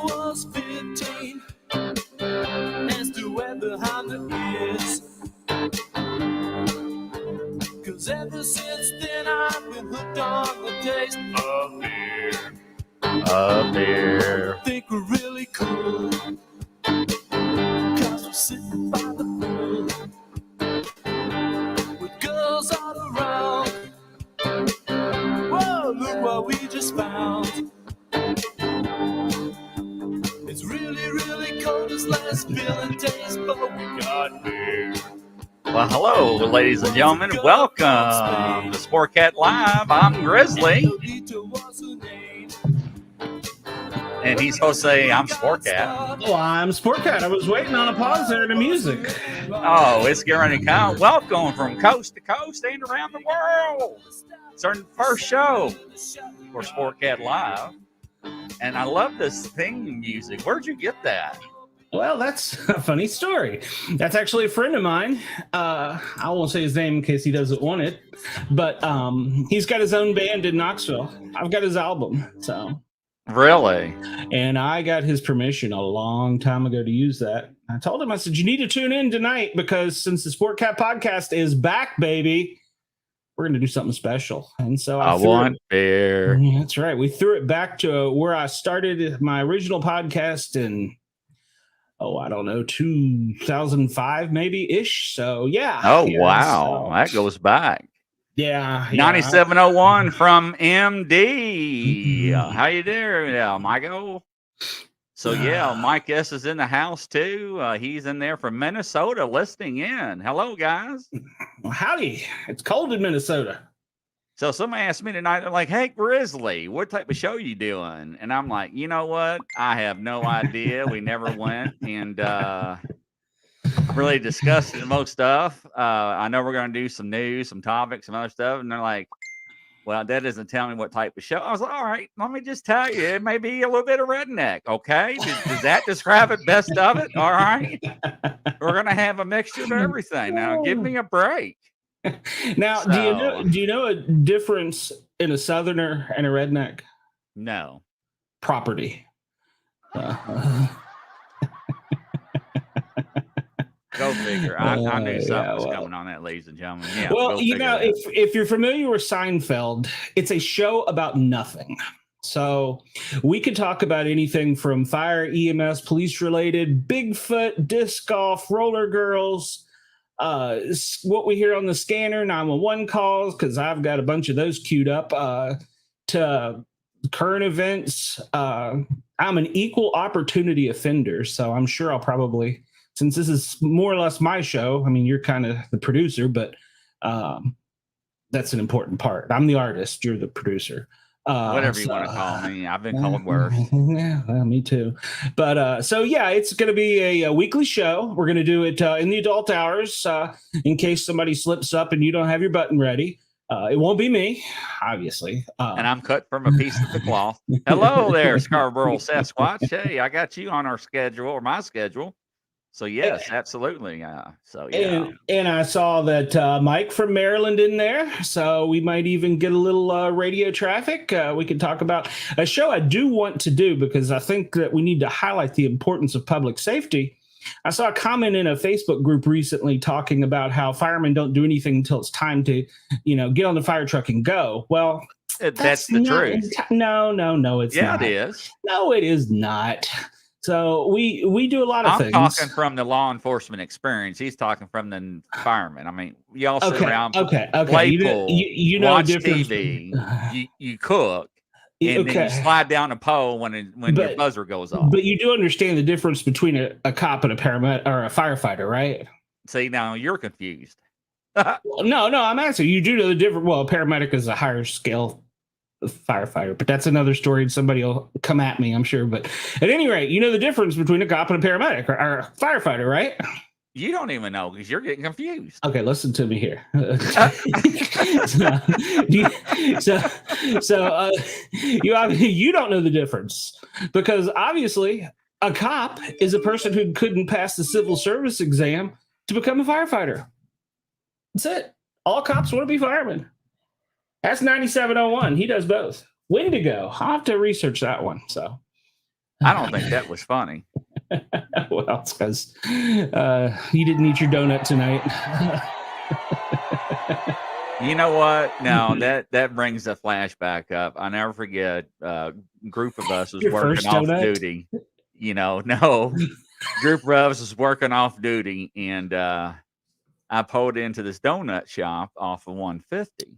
was 15, as to whether Honda is. Cause ever since then I've been hooked on the taste of beer. I think we're really cool, cause we're sitting by the pool with girls all around. Whoa, look what we just found. It's really, really cold as last feeling days, but we got beer. Well, hello, ladies and gentlemen. Welcome to Sportcat Live. I'm Grizzly. And he's supposed to say, I'm Sportcat. Well, I'm Sportcat. I was waiting on a pause there in the music. Oh, it's getting ready to come. Welcome from coast to coast and around the world. It's our first show for Sportcat Live. And I love this theme music. Where'd you get that? Well, that's a funny story. That's actually a friend of mine. I won't say his name in case he doesn't want it. But he's got his own band in Knoxville. I've got his album. So really? And I got his permission a long time ago to use that. I told him, I said, you need to tune in tonight because since the Sportcat podcast is back, baby, we're going to do something special. And so I want beer. That's right. We threw it back to where I started my original podcast in, I don't know, 2005 maybe ish. So, yeah. Oh, wow. So, that goes back. Yeah. 9701 from MD. How you doing, Michael? So, yeah, Mike S. is in the house, too. He's in there from Minnesota listening in. Hello, guys. Well, howdy. It's cold in Minnesota. So somebody asked me tonight, they're like, hey, Grizzly, what type of show you doing? And I'm like, you know what? I have no idea. We never went and really discussed the most stuff. I know we're going to do some news, some topics, some other stuff. And they're like, well, that doesn't tell me what type of show. I was like, all right, let me just tell you, it may be a little bit of redneck. Okay. Does that describe it best of it? All right. We're going to have a mixture of everything. Now, give me a break. Now, So, do you know a difference in a Southerner and a redneck? No. Property. Go figure. I knew something was coming on that, ladies and gentlemen. Yeah. Well, you know, if you're familiar with Seinfeld, it's a show about nothing. So we could talk about anything from fire, EMS, police related, Bigfoot, disc golf, roller girls, what we hear on the scanner, 911 calls, because I've got a bunch of those queued up, to current events. I'm an equal opportunity offender, so I'm sure I'll probably, since this is more or less my show, I mean, you're kind of the producer, but that's an important part. I'm the artist, you're the producer. Whatever you want to call me. I've been called worse. Yeah, well, me too. But so, yeah, it's going to be a weekly show. We're going to do it in the adult hours in case somebody slips up and you don't have your button ready. It won't be me, obviously. And I'm cut from a piece of the cloth. Hello there, Scarborough Sasquatch. Hey, I got you on our schedule or my schedule. So, yes, absolutely. So, yeah. And I saw that Mike from Maryland in there. So we might even get a little radio traffic. We can talk about a show I do want to do because I think that we need to highlight the importance of public safety. I saw a comment in a Facebook group recently talking about how firemen don't do anything until it's time to, get on the fire truck and go. Well, that's the truth. No, it's not. Yeah, it is. No, it is not. So we do a lot of things. I'm talking from the law enforcement experience. He's talking from the fireman. I mean, y'all sit around, play pool, you know, watch TV, you cook, and then you slide down a pole when your buzzer goes off. But you do understand the difference between a cop and a paramedic or a firefighter, right? See, now you're confused. No, I'm asking. You do know the difference. Well, a paramedic is a higher scale firefighter, but that's another story. Somebody will come at me, I'm sure. But at any rate, you know the difference between a cop and a paramedic or a firefighter, right? You don't even know because you're getting confused. Okay, listen to me here. You don't know the difference because obviously a cop is a person who couldn't pass the civil service exam to become a firefighter. That's it. All cops want to be firemen. That's 9701. He does both. Wendigo. I'll have to research that one. So I don't think that was funny. Well, it's because you didn't eat your donut tonight. You know what? No, that brings a flashback up. I never forget. Group of us was Your working first off donut? duty. No. Group of us was working off duty, and I pulled into this donut shop off of 150.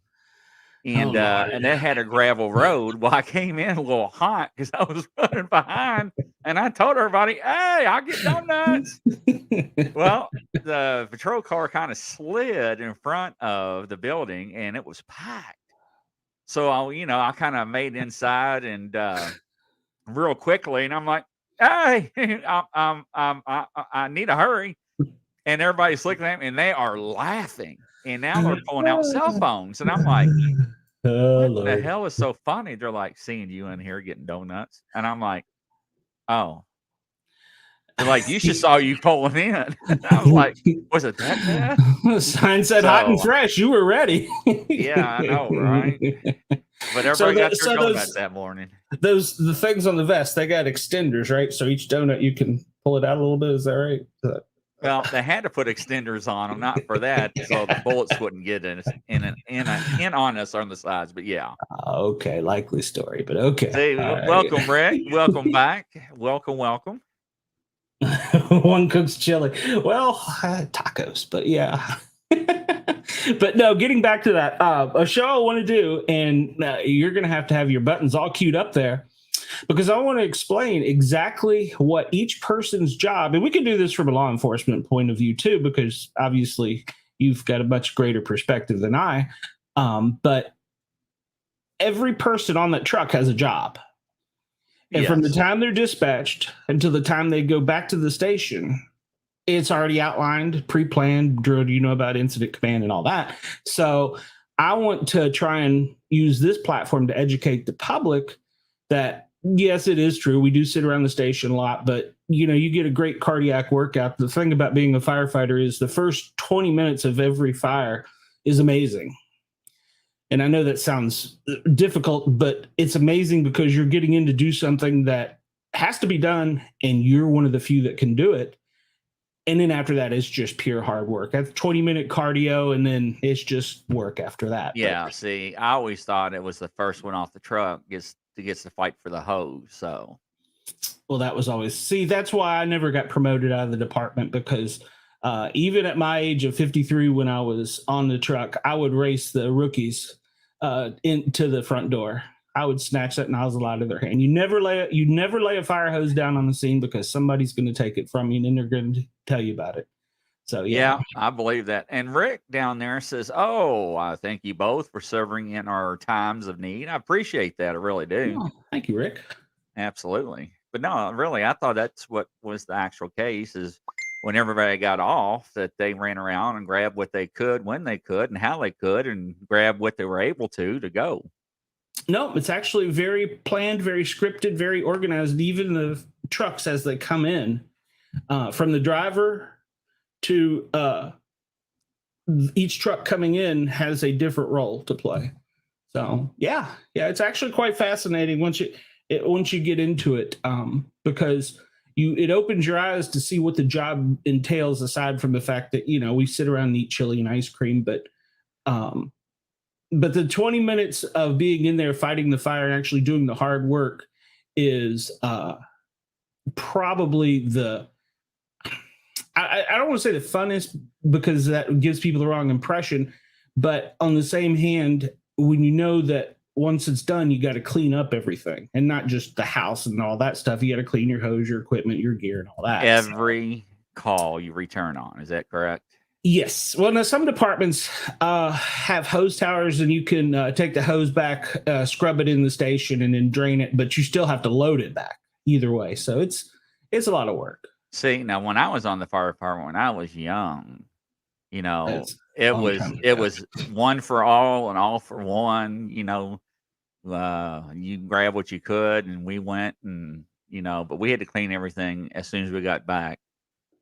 And and they had a gravel road. Well, I came in a little hot because I was running behind, and I told everybody, "Hey, I'll get donuts." Well, the patrol car kind of slid in front of the building, and it was packed. So I kind of made inside and real quickly, and I'm like, "Hey, I need to hurry." And everybody's looking at me, and they are laughing. And now they're pulling out cell phones, and I'm like, what the hell is so funny? They're like, seeing you in here getting donuts. And I'm like, oh. They're like, you should saw you pulling in. I was like, was it that bad? Sign said hot and fresh. You were ready. Yeah, I know, right? But everybody got their donuts that morning. The things on the vest, they got extenders, right? So each donut you can pull it out a little bit. Is that right? Well, they had to put extenders on them, not for that, so the bullets wouldn't get in on us on the sides. But yeah, okay, likely story, but okay. See, welcome, Rick. Welcome back. Welcome. One cooks chili. Well, tacos, but yeah. But no, getting back to that, a show I want to do, and you're going to have your buttons all queued up there, because I want to explain exactly what each person's job, and we can do this from a law enforcement point of view too, because obviously you've got a much greater perspective than I. But every person on that truck has a job. And from the time they're dispatched until the time they go back to the station, it's already outlined, pre-planned, drilled, about incident command and all that. So I want to try and use this platform to educate the public that, yes, it is true. We do sit around the station a lot, but you get a great cardiac workout. The thing about being a firefighter is the first 20 minutes of every fire is amazing. And I know that sounds difficult, but it's amazing because you're getting in to do something that has to be done, and you're one of the few that can do it. And then after that, it's just pure hard work. That's 20-minute cardio, and then it's just work after that. Yeah, see, I always thought it was the first one off the truck gets to fight for the hose. So, well, that was always, that's why I never got promoted out of the department, because even at my age of 53, when I was on the truck, I would race the rookies into the front door. I would snatch that nozzle out of their hand. You never lay a fire hose down on the scene, because somebody's going to take it from you, and then they're going to tell you about it. So yeah, I believe that. And Rick down there says, "Oh, I thank you both for serving in our times of need." I appreciate that. I really do. Oh, thank you, Rick. Absolutely. But no, really, I thought that's what was the actual case, is when everybody got off, that they ran around and grabbed what they could, when they could, and how they could, and grab what they were able to go. No, it's actually very planned, very scripted, very organized. Even the trucks as they come in, from the driver to each truck coming in has a different role to play. So yeah, it's actually quite fascinating once you get into it, because it opens your eyes to see what the job entails, aside from the fact that we sit around and eat chili and ice cream, but the 20 minutes of being in there fighting the fire and actually doing the hard work is probably I don't want to say the funnest, because that gives people the wrong impression. But on the same hand, when you know that once it's done, you got to clean up everything, and not just the house and all that stuff. You got to clean your hose, your equipment, your gear, and all that. Every call you return on. Is that correct? Yes. Well, now some departments have hose towers, and you can take the hose back, scrub it in the station, and then drain it, but you still have to load it back either way. So it's a lot of work. See, now when I was on the fire department, when I was young, it was one for all and all for one. You grab what you could, and we went, and but we had to clean everything as soon as we got back,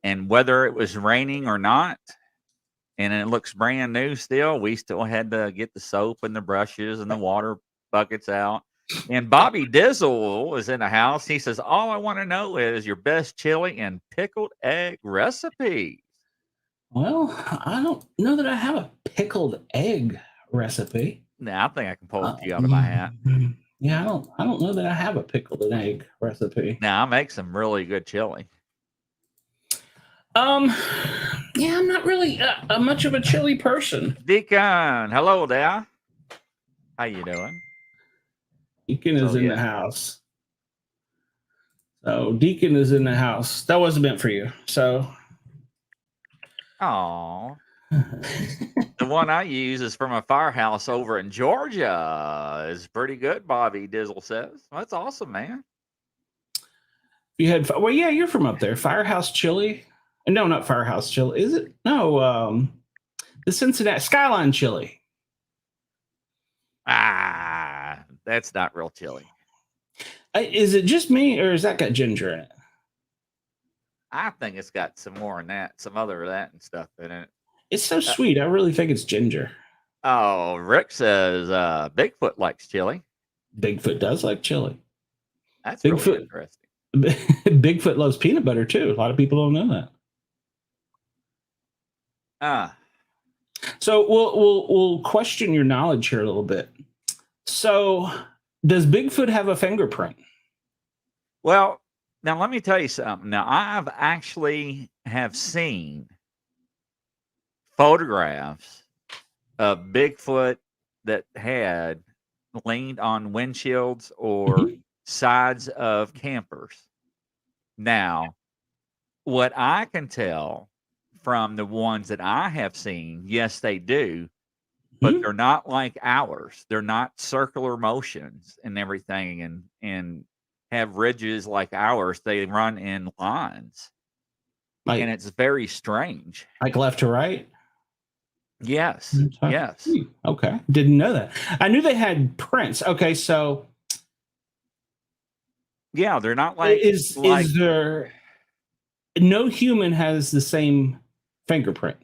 and whether it was raining or not, and it looks brand new still, we still had to get the soap and the brushes and the water buckets out. And Bobby Dizzle is in the house. He says, all I want to know is your best chili and pickled egg recipe. Well, I don't know that I have a pickled egg recipe. Now, I think I can pull a few out of my hat. Yeah, I don't know that I have a pickled egg recipe. Now, I make some really good chili. Yeah, I'm not really much of a chili person. Deacon, hello there. How you doing? Deacon is in the house. So Deacon is in the house. That wasn't meant for you. So. Oh. The one I use is from a firehouse over in Georgia. It's pretty good, Bobby Dizzle says. Well, that's awesome, man. You had yeah, you're from up there. Firehouse chili. No, not Firehouse chili. Is it? No, the Cincinnati Skyline chili. That's not real chili. Is it just me, or has that got ginger in it? I think it's got some more in that, some other of that and stuff in it. It's so sweet. I really think it's ginger. Oh, Rick says Bigfoot likes chili. Bigfoot does like chili. That's really interesting. Bigfoot loves peanut butter too. A lot of people don't know that. So we'll question your knowledge here a little bit. So, does Bigfoot have a fingerprint? Well, now let me tell you something. Now, I've actually have seen photographs of Bigfoot that had leaned on windshields or sides of campers. Now, what I can tell from the ones that I have seen, yes, they do, but they're not like ours. They're not circular motions and everything and have ridges like ours. They run in lines. And it's very strange. Like left to right? Yes. Yes. Okay. Didn't know that. I knew they had prints. Okay, so yeah, they're not like is there no human has the same fingerprint?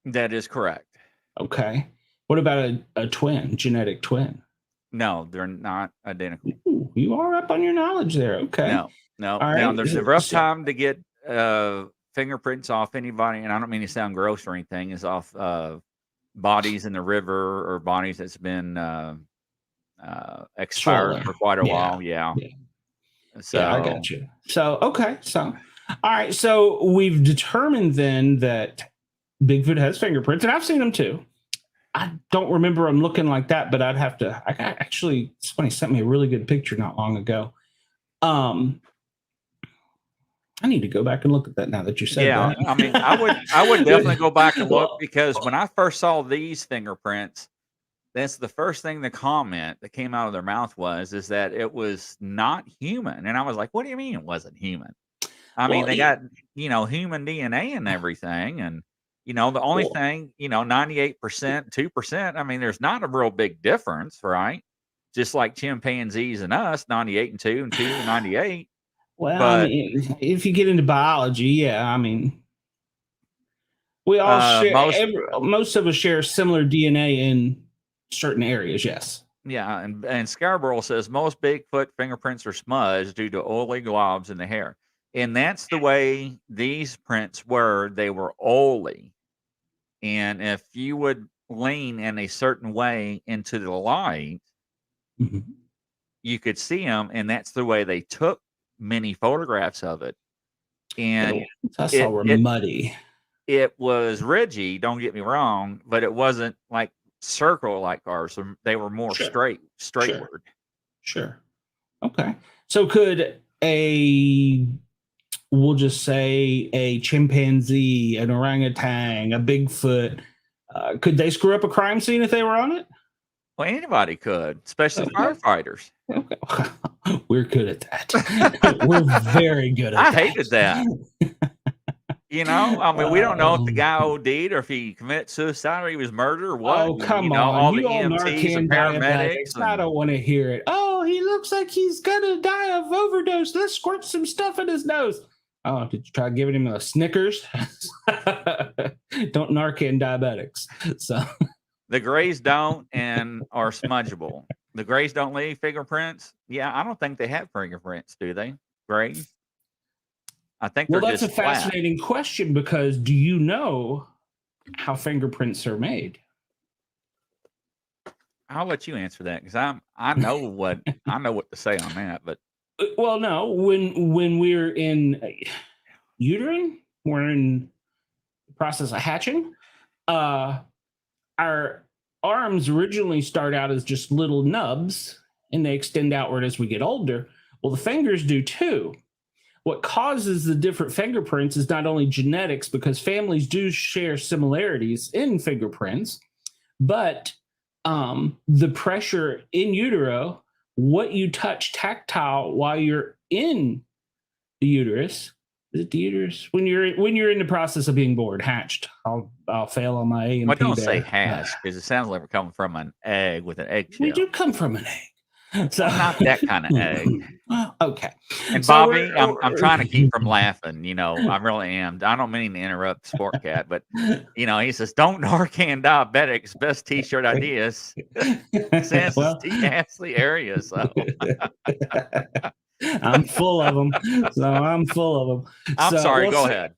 That is correct. Okay. What about a twin, genetic twin? No, they're not identical. Ooh, you are up on your knowledge there. Okay. No. All right. Now, there's a rough time to get fingerprints off anybody, and I don't mean to sound gross or anything. Is off bodies in the river or bodies that's been expired for quite a while. Yeah. So I got you. So okay. So all right. So we've determined then that Bigfoot has fingerprints, and I've seen them too. I don't remember them looking like that, but I'd have to. Somebody sent me a really good picture not long ago. I need to go back and look at that now that you said that. I mean, I would definitely go back and look, because when I first saw these fingerprints, that's the first thing the comment that came out of their mouth is that it was not human. And I was like, what do you mean it wasn't human? I mean, they got, human DNA and everything. And, the only thing, 98%, 2%, I mean, there's not a real big difference, right? Just like chimpanzees and us, 98 and 2 and 2 and 98. Well, I mean, if you get into biology, yeah, I mean, we all share, most of us share similar DNA in certain areas, yes. Yeah, and Scarborough says most Bigfoot fingerprints are smudged due to oily globs in the hair. And that's the way these prints were. They were oily. And if you would lean in a certain way into the light, you could see them, and that's the way they took many photographs of it. And I saw were muddy. It was ridgy, don't get me wrong, but it wasn't like circle like ours. They were more straightward. Sure. Okay. So could we'll just say a chimpanzee, an orangutan, a Bigfoot, could they screw up a crime scene if they were on it? Well, anybody could, especially firefighters. Okay. We're good at that. We're very good at that. I hated that. I mean, we don't know if the guy OD'd or if he committed suicide or he was murdered or what. Oh, come on. All the EMTs and paramedics. I don't want to hear it. Oh, he looks like he's going to die of overdose. Let's squirt some stuff in his nose. Oh, did you try giving him a Snickers? Don't Narcan diabetics. So the grays don't and are smudgeable. The Greys don't leave fingerprints. Yeah, I don't think they have fingerprints, do they? Greys. I think Well, they're that's a just flat. fascinating question because do you know how fingerprints are made? I'll let you answer that because I know what to say on that. But Well, no, when we're in uterine, we're in the process of hatching. Our arms originally start out as just little nubs, and they extend outward as we get older. Well, the fingers do too. What causes the different fingerprints is not only genetics, because families do share similarities in fingerprints, but the pressure in utero, what you touch tactile while you're in the uterus. Is it the uterus? When you're in the process of being born, hatched. I'll fail on my A&P. I don't there. say hatch because it sounds like we're coming from an egg with an eggshell. We do come from an egg. So not that kind of egg. Okay. And So Bobby, I'm trying to keep from laughing. I really am. I don't mean to interrupt Sportcat, but he says, "Don't Narcan diabetics. Best T-shirt ideas." Since Well, it's Ashley area, so I'm full of them. I'm sorry. Go ahead.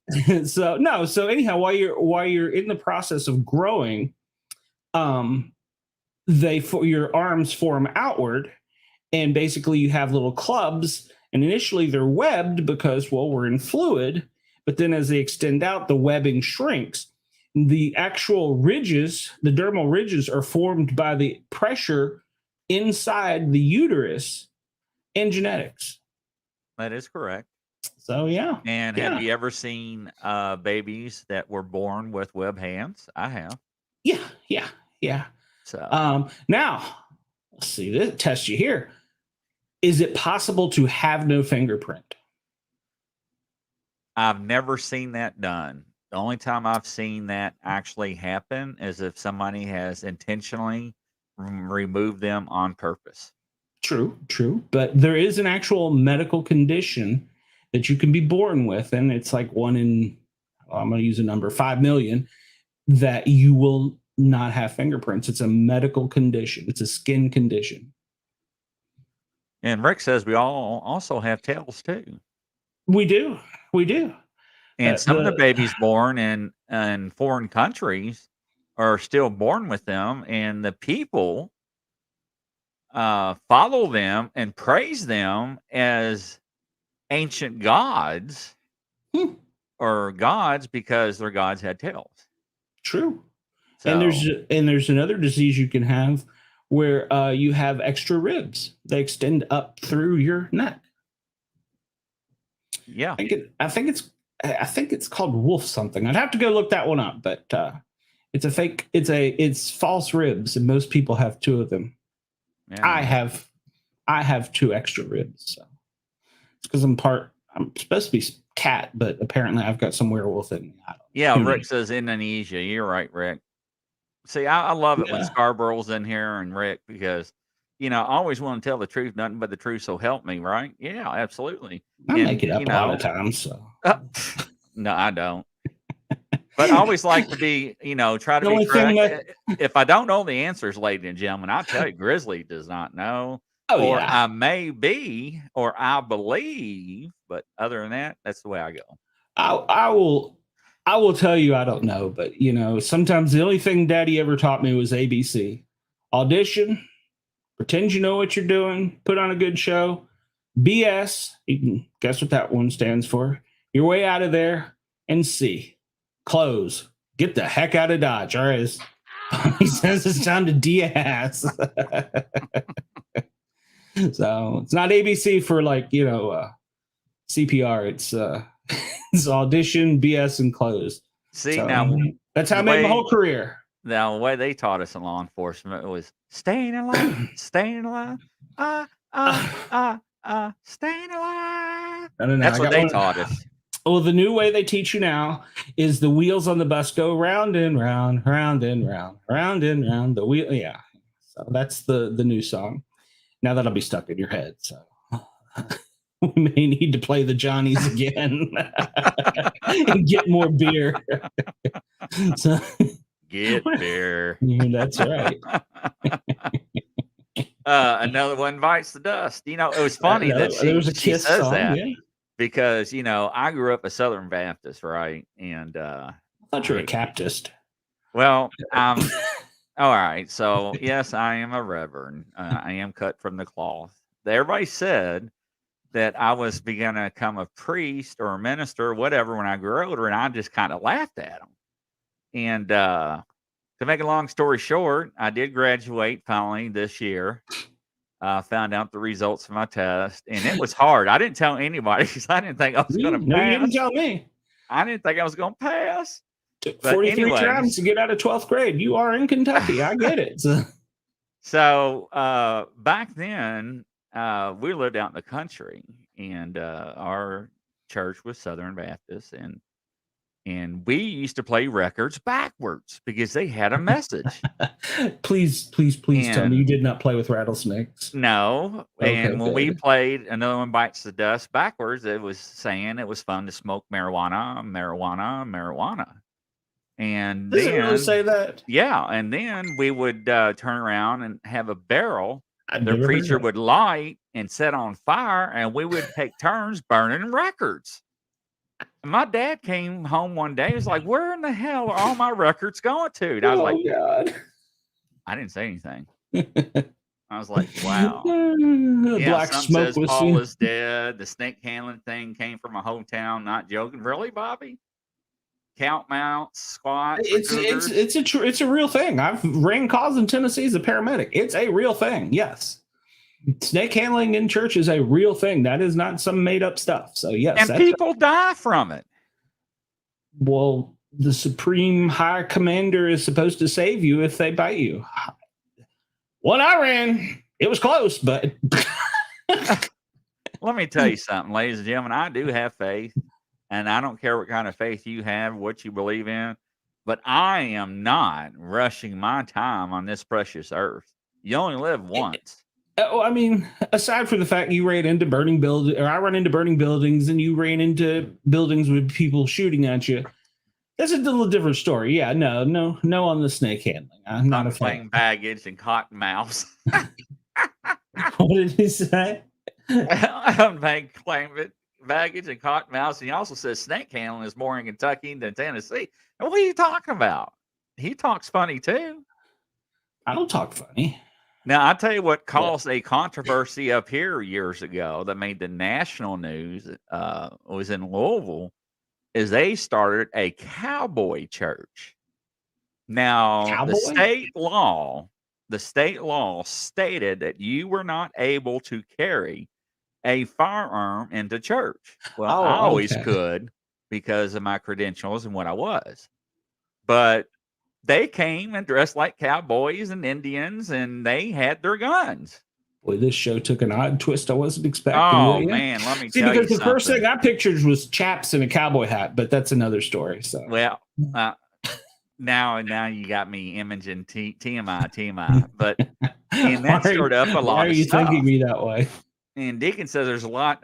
So anyhow, while you're in the process of growing, your arms form outward. And basically you have little clubs, and initially they're webbed because, well, we're in fluid, but then as they extend out, the webbing shrinks. The actual ridges, the dermal ridges, are formed by the pressure inside the uterus and genetics. That is correct. So, yeah. And have you ever seen babies that were born with web hands? I have. Yeah. So now, let's see, this test you here. Is it possible to have no fingerprint? I've never seen that done. The only time I've seen that actually happen is if somebody has intentionally removed them on purpose. True. But there is an actual medical condition that you can be born with, and it's like one in, I'm going to use a number, 5 million, that you will not have fingerprints. It's a medical condition. It's a skin condition. And Rick says we all also have tails too. We do. And some of the babies born in foreign countries are still born with them, and the people follow them and praise them as ancient gods or gods because their gods had tails. True. So, and there's another disease you can have where you have extra ribs. They extend up through your neck. Yeah. I think it's called wolf something. I'd have to go look that one up, but it's a fake. It's false ribs, and most people have 2 of them. Yeah. I have 2 extra ribs. So it's because I'm supposed to be cat, but apparently I've got some werewolf in me. Yeah, Rick says Indonesia. You're right, Rick. See, I love it when Scarborough's in here and Rick, because I always want to tell the truth, nothing but the truth, so help me, right? Yeah, absolutely. I make it up a lot of times. So no, I don't. But I always like to be, try to be correct. If I don't know the answers, ladies and gentlemen, I'll tell you, Grizzly does not know. I may be, or I believe, but other than that, that's the way I go. I will tell you I don't know, but sometimes the only thing Daddy ever taught me was ABC. Audition, pretend you know what you're doing, put on a good show. BS, you can guess what that one stands for. Your way out of there. And C, close. Get the heck out of Dodge. All right. He says it's time to DS. So it's not ABC for CPR. It's audition, BS, and close. See, so, now that's how I made my whole career. Now, the way they taught us in law enforcement was staying alive, staying alive, staying alive. That's what they taught us. Well, the new way they teach you now is the wheels on the bus go round and round, round and round, round and round. The wheel, yeah. So that's the new song. Now that'll be stuck in your head. So we may need to play the Johnnies again and get more beer. So, get beer. That's right. Another one bites the dust. You know, it was funny that There was a she Kiss says song, that yeah. because, you know, I grew up a Southern Baptist, right? And I thought you were a Baptist. well, all right. So yes, I am a reverend. I am cut from the cloth. Everybody said that I was going to become a priest or a minister or whatever when I grew older, and I just kind of laughed at them. And to make a long story short, I did graduate finally this year. Found out the results of my test, and it was hard. I didn't tell anybody because I didn't think I was going to No, you didn't pass. tell me. I didn't think I was going to pass. Took But 43 anyways, tries to get out of 12th grade. You are in Kentucky. I get it. So back then, we lived out in the country, and our church was Southern Baptist, and we used to play records backwards because they had a message. Please tell me you did not play with rattlesnakes. No. Okay, And when we good. played Another One Bites the Dust backwards, it was saying it was fun to smoke marijuana, marijuana, marijuana. And Does it really then, say that? yeah, and then we would turn around and have a barrel I've the never heard preacher of it. would light and set on fire, and we would take turns burning records. And my dad came home one day. He was like, "Where in the hell are all my records going to?" And I was like, God. I didn't say anything. I was like, wow. Black some smoke says was Paul seen. is dead. The snake handling thing came from a hometown. Not joking. Really, Bobby? Count mounts, squats. It's a real thing. I've ran calls in Tennessee as a paramedic. It's a real thing. Yes. Snake handling in church is a real thing. That is not some made up stuff. So yes. And people die from it. Well, the supreme high commander is supposed to save you if they bite you. When I ran, it was close, but Let me tell you something, ladies and gentlemen. I do have faith, and I don't care what kind of faith you have, what you believe in, but I am not rushing my time on this precious earth. You only live once. I mean, aside from the fact you ran into burning buildings, or I run into burning buildings, and you ran into buildings with people shooting at you, that's a little different story. Yeah, no on the snake handling. I'm not a fan. Baggage and cotton mouse. What did he say? Baggage and cotton mouse. And he also says snake handling is more in Kentucky than Tennessee. And what are you talking about? He talks funny too. I don't talk funny. Now, I'll tell you what caused a controversy up here years ago that made the national news was in Louisville, is they started a cowboy church. Now, the state law stated that you were not able to carry a firearm into church. Well, I always could because of my credentials and what I was. But they came and dressed like cowboys and Indians, and they had their guns. Boy, this show took an odd twist I wasn't expecting. Oh, man, let me tell you because the first thing I pictured was chaps in a cowboy hat, but that's another story. So, well, now you got me imaging TMI. But and that stirred up a lot of stuff. Why are you thinking me that way? And Deacon says there's a lot,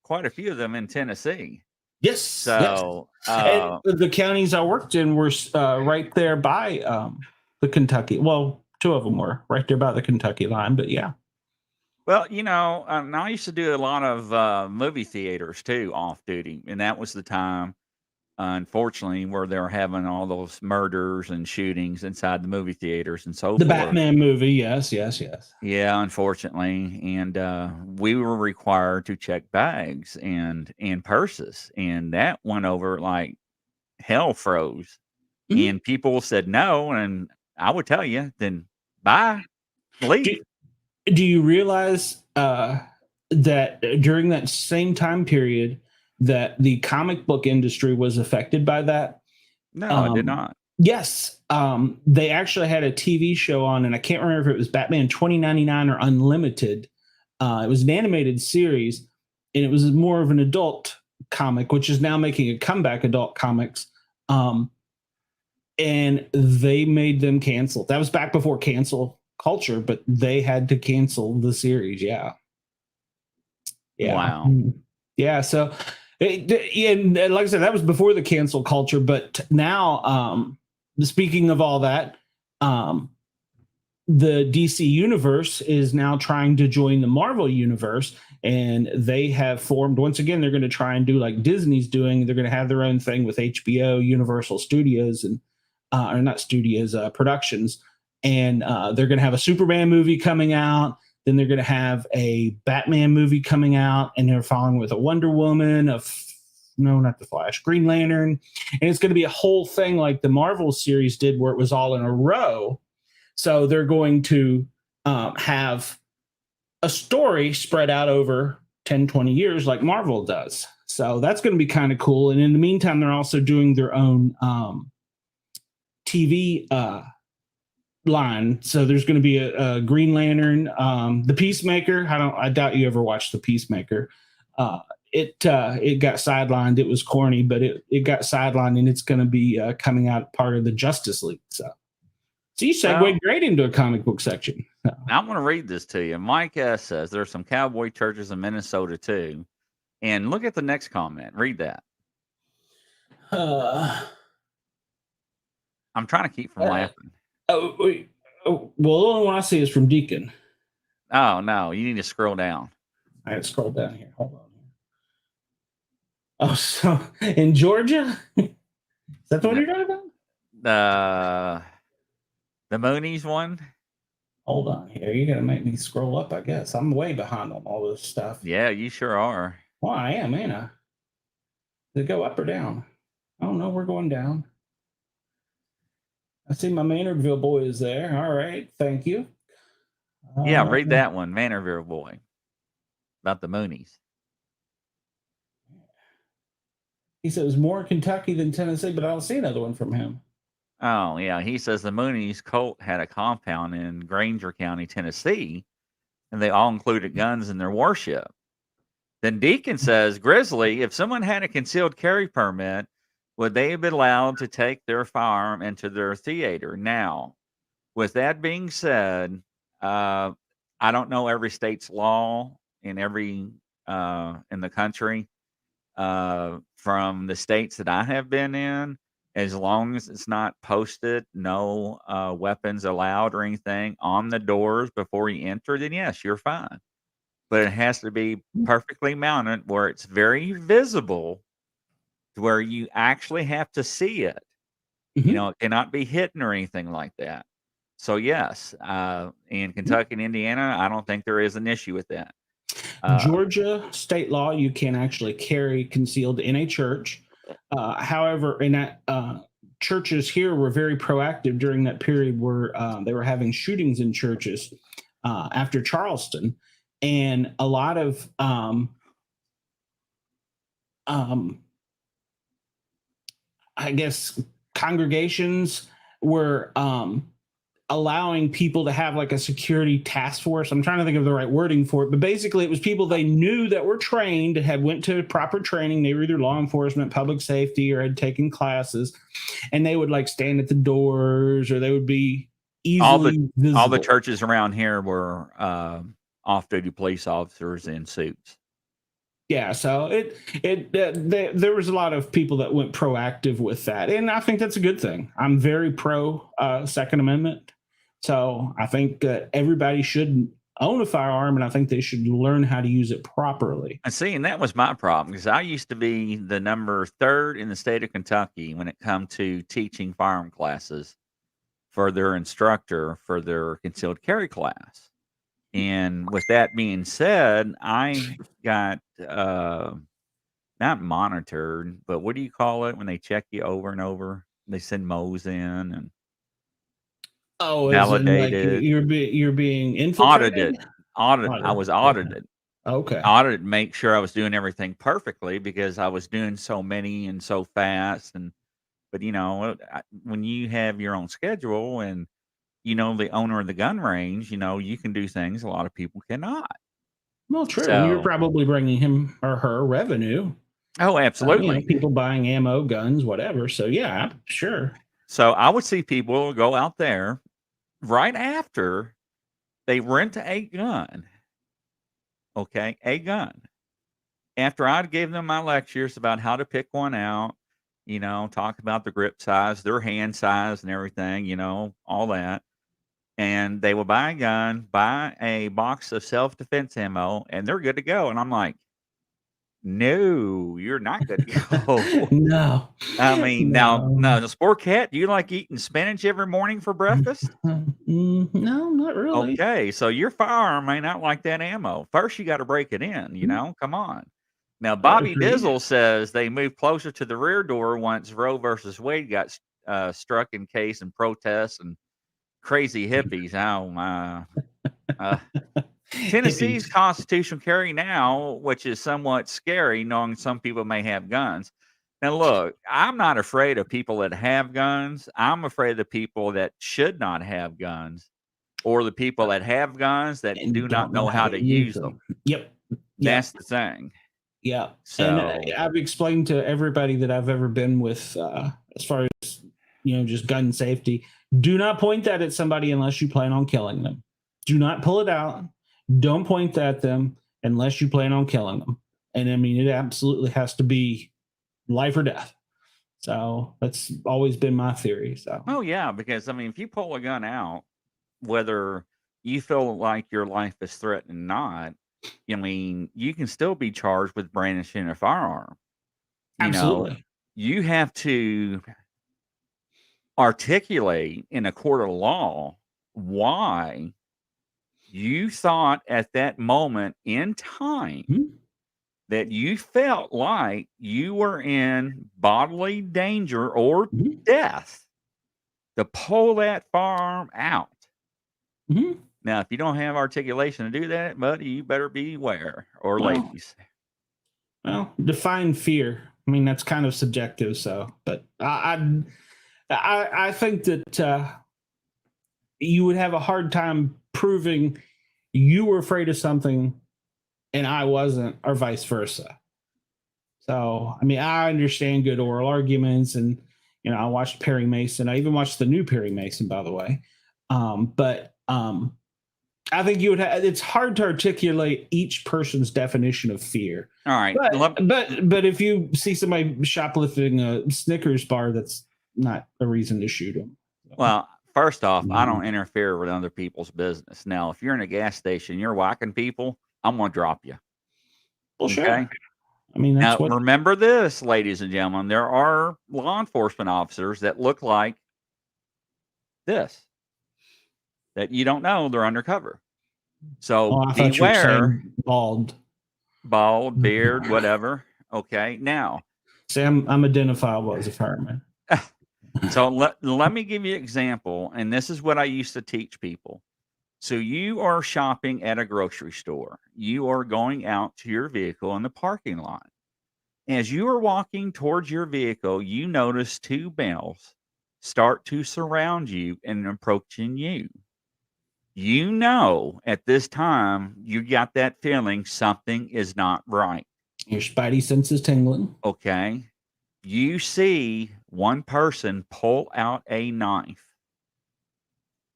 quite a few of them in Tennessee. Yes. So and the counties I worked in were right there by the Kentucky. Well, two of them were right there by the Kentucky line, but yeah. Well, you know, I used to do a lot of movie theaters too, off duty, and that was the time, unfortunately, where they were having all those murders and shootings inside the movie theaters and so forth. The Batman movie, yes. Yeah, unfortunately, and we were required to check bags and purses, and that went over like hell froze. Mm-hmm. And people said no, and I would tell you, then bye, leave. Do you realize that during that same time period that the comic book industry was affected by that? No, I did not. Yes. They actually had a TV show on, and I can't remember if it was Batman 2099 or Unlimited. It was an animated series, and it was more of an adult comic, which is now making a comeback, adult comics. And they made them cancel. That was back before cancel culture, but they had to cancel the series. Yeah. Wow. Yeah. So, and like I said, that was before the cancel culture. But now, speaking of all that, the DC universe is now trying to join the Marvel universe, and they have formed, once again, they're going to try and do like Disney's doing. They're going to have their own thing with HBO, Universal Studios, and or not studios, productions. And they're going to have a Superman movie coming out. Then they're going to have a Batman movie coming out, and they're following with a Wonder Woman, no, not the Flash, Green Lantern. And it's going to be a whole thing like the Marvel series did, where it was all in a row. So they're going to have a story spread out over 10, 20 years like Marvel does. So that's going to be kind of cool. And in the meantime, they're also doing their own TV line. So there's going to be a Green Lantern, the Peacemaker. I doubt you ever watched the Peacemaker. It got sidelined. It was corny, but it got sidelined, and it's going to be coming out part of the Justice League. So you segued great into a comic book section. I'm going to read this to you. Mike S. says there's some cowboy churches in Minnesota too. And look at the next comment. Read that. I'm trying to keep from laughing. Well, the only one I see is from Deacon. Oh, no. You need to scroll down. I had to scroll down here. Hold on. Oh, so in Georgia? Is that the one you're talking about? The Moonies one? Hold on here. You're going to make me scroll up, I guess. I'm way behind on all this stuff. Yeah, you sure are. Well, I am, ain't I? Did it go up or down? Oh, no, we're going down. I see my Maynardville boy is there. All right. Thank you. Yeah, read that one, Maynardville boy. About the Moonies. He said it was more Kentucky than Tennessee, but I don't see another one from him. Oh, yeah. He says the Moonies cult had a compound in Granger County, Tennessee, and they all included guns in their worship. Then Deacon says, Grizzly, if someone had a concealed carry permit, would they have been allowed to take their firearm into their theater? Now, with that being said, I don't know every state's law in every in the country. From the states that I have been in, as long as it's not posted, no weapons allowed or anything on the doors before you enter, then yes, you're fine. But it has to be perfectly mounted where it's very visible, to where you actually have to see it. Mm-hmm. You know, it cannot be hidden or anything like that. So yes, in Kentucky and Indiana, I don't think there is an issue with that. Georgia state law, you can actually carry concealed in a church. However, in that churches here were very proactive during that period where they were having shootings in churches after Charleston, and a lot of I guess congregations were allowing people to have like a security task force. I'm trying to think of the right wording for it, but basically it was people they knew that were trained, had went to proper training. They were either law enforcement, public safety, or had taken classes, and they would like stand at the doors, or they would be easily visible. All the churches around here were off-duty police officers in suits. Yeah, so there was a lot of people that went proactive with that, and I think that's a good thing. I'm very pro Second Amendment, so I think everybody should own a firearm, and I think they should learn how to use it properly. And see, and that was my problem, because I used to be the number 3rd in the state of Kentucky when it come to teaching firearm classes for their instructor for their concealed carry class. And with that being said, I got not monitored, but what do you call it when they check you over and over? They send Mo's in and validated. Like you're being infiltrated? Audited. I was audited. Okay. Audited, make sure I was doing everything perfectly, because I was doing so many and so fast. But you know, when you have your own schedule and you know the owner of the gun range, you know you can do things a lot of people cannot. Well, true. And you're probably bringing him or her revenue. Oh, absolutely. People buying ammo, guns, whatever. So yeah, sure. So I would see people go out there right after they rent a gun. Okay, a gun. After I'd give them my lectures about how to pick one out, you know, talk about the grip size, their hand size and everything, you know, all that. and they will buy a gun, buy a box of self-defense ammo, and they're good to go. And I'm like, no, you're not good to go. No. I mean, now, No. the Sportcat, do you like eating spinach every morning for breakfast? No, not really. Okay, so your firearm may not like that ammo. First, you got to break it in, come on. Now, Bobby Agreed. Dizzle says they moved closer to the rear door once Roe versus Wade got struck in case and protests and crazy hippies. Oh, my. Tennessee's Hippies. constitutional carry now, which is somewhat scary, knowing some people may have guns. Now, look, I'm not afraid of people that have guns. I'm afraid of the people that should not have guns, or the people that have guns that And do not don't know how to use them. Yep. That's the thing. Yeah. So, And I've explained to everybody that I've ever been with, as far as, just gun safety, do not point that at somebody unless you plan on killing them. Do not pull it out. Don't point that at them unless you plan on killing them. And I mean, it absolutely has to be life or death. So that's always been my theory. So, oh yeah, because I mean, if you pull a gun out, whether you feel like your life is threatened or not, I mean, you can still be charged with brandishing a firearm. absolutely. You have to articulate in a court of law why you thought at that moment in time Mhm. that you felt like you were in bodily danger or Mhm. death to pull that firearm out. Mhm. Now, if you don't have articulation to do that, buddy, you better beware, or Well, ladies. Well, define fear. I mean, that's kind of subjective. So, but I think that you would have a hard time proving you were afraid of something and I wasn't, or vice versa. So, I mean, I understand good oral arguments, and I watched Perry Mason. I even watched the new Perry Mason, by the way. But I think you would have. It's hard to articulate each person's definition of fear. All right. But if you see somebody shoplifting a Snickers bar, that's not a reason to shoot them. Well, first off, I don't interfere with other people's business. Now, if you're in a gas station, you're whacking people, I'm going to drop you. Well, sure. Okay? I mean, that's Now, remember this, ladies and gentlemen. There are law enforcement officers that look like this, that you don't know they're undercover. So I thought you were saying bald, beard, whatever. Okay, now. See, I'm identifiable as a fireman. So let me give you an example, and this is what I used to teach people. So you are shopping at a grocery store. You are going out to your vehicle in the parking lot. As you are walking towards your vehicle, you notice two males start to surround you and approaching you. You know at this time you got that feeling something is not right. Your spidey sense is tingling. Okay. You see one person pull out a knife.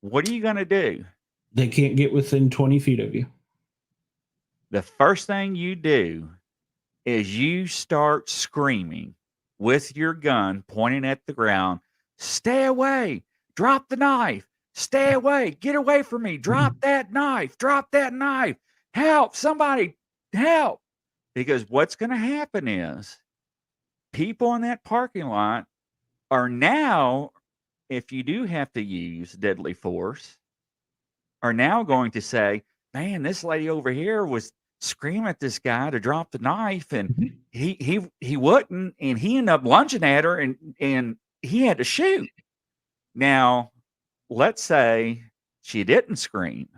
What are you going to do? They can't get within 20 feet of you. The first thing you do is you start screaming with your gun pointing at the ground, stay away, drop the knife, stay away, get away from me, drop that knife, help, somebody, help. Because what's going to happen is people in that parking lot are now, if you do have to use deadly force, are now going to say, man, this lady over here was screaming at this guy to drop the knife, and he wouldn't, and he ended up lunging at her, and he had to shoot. Now, let's say she didn't scream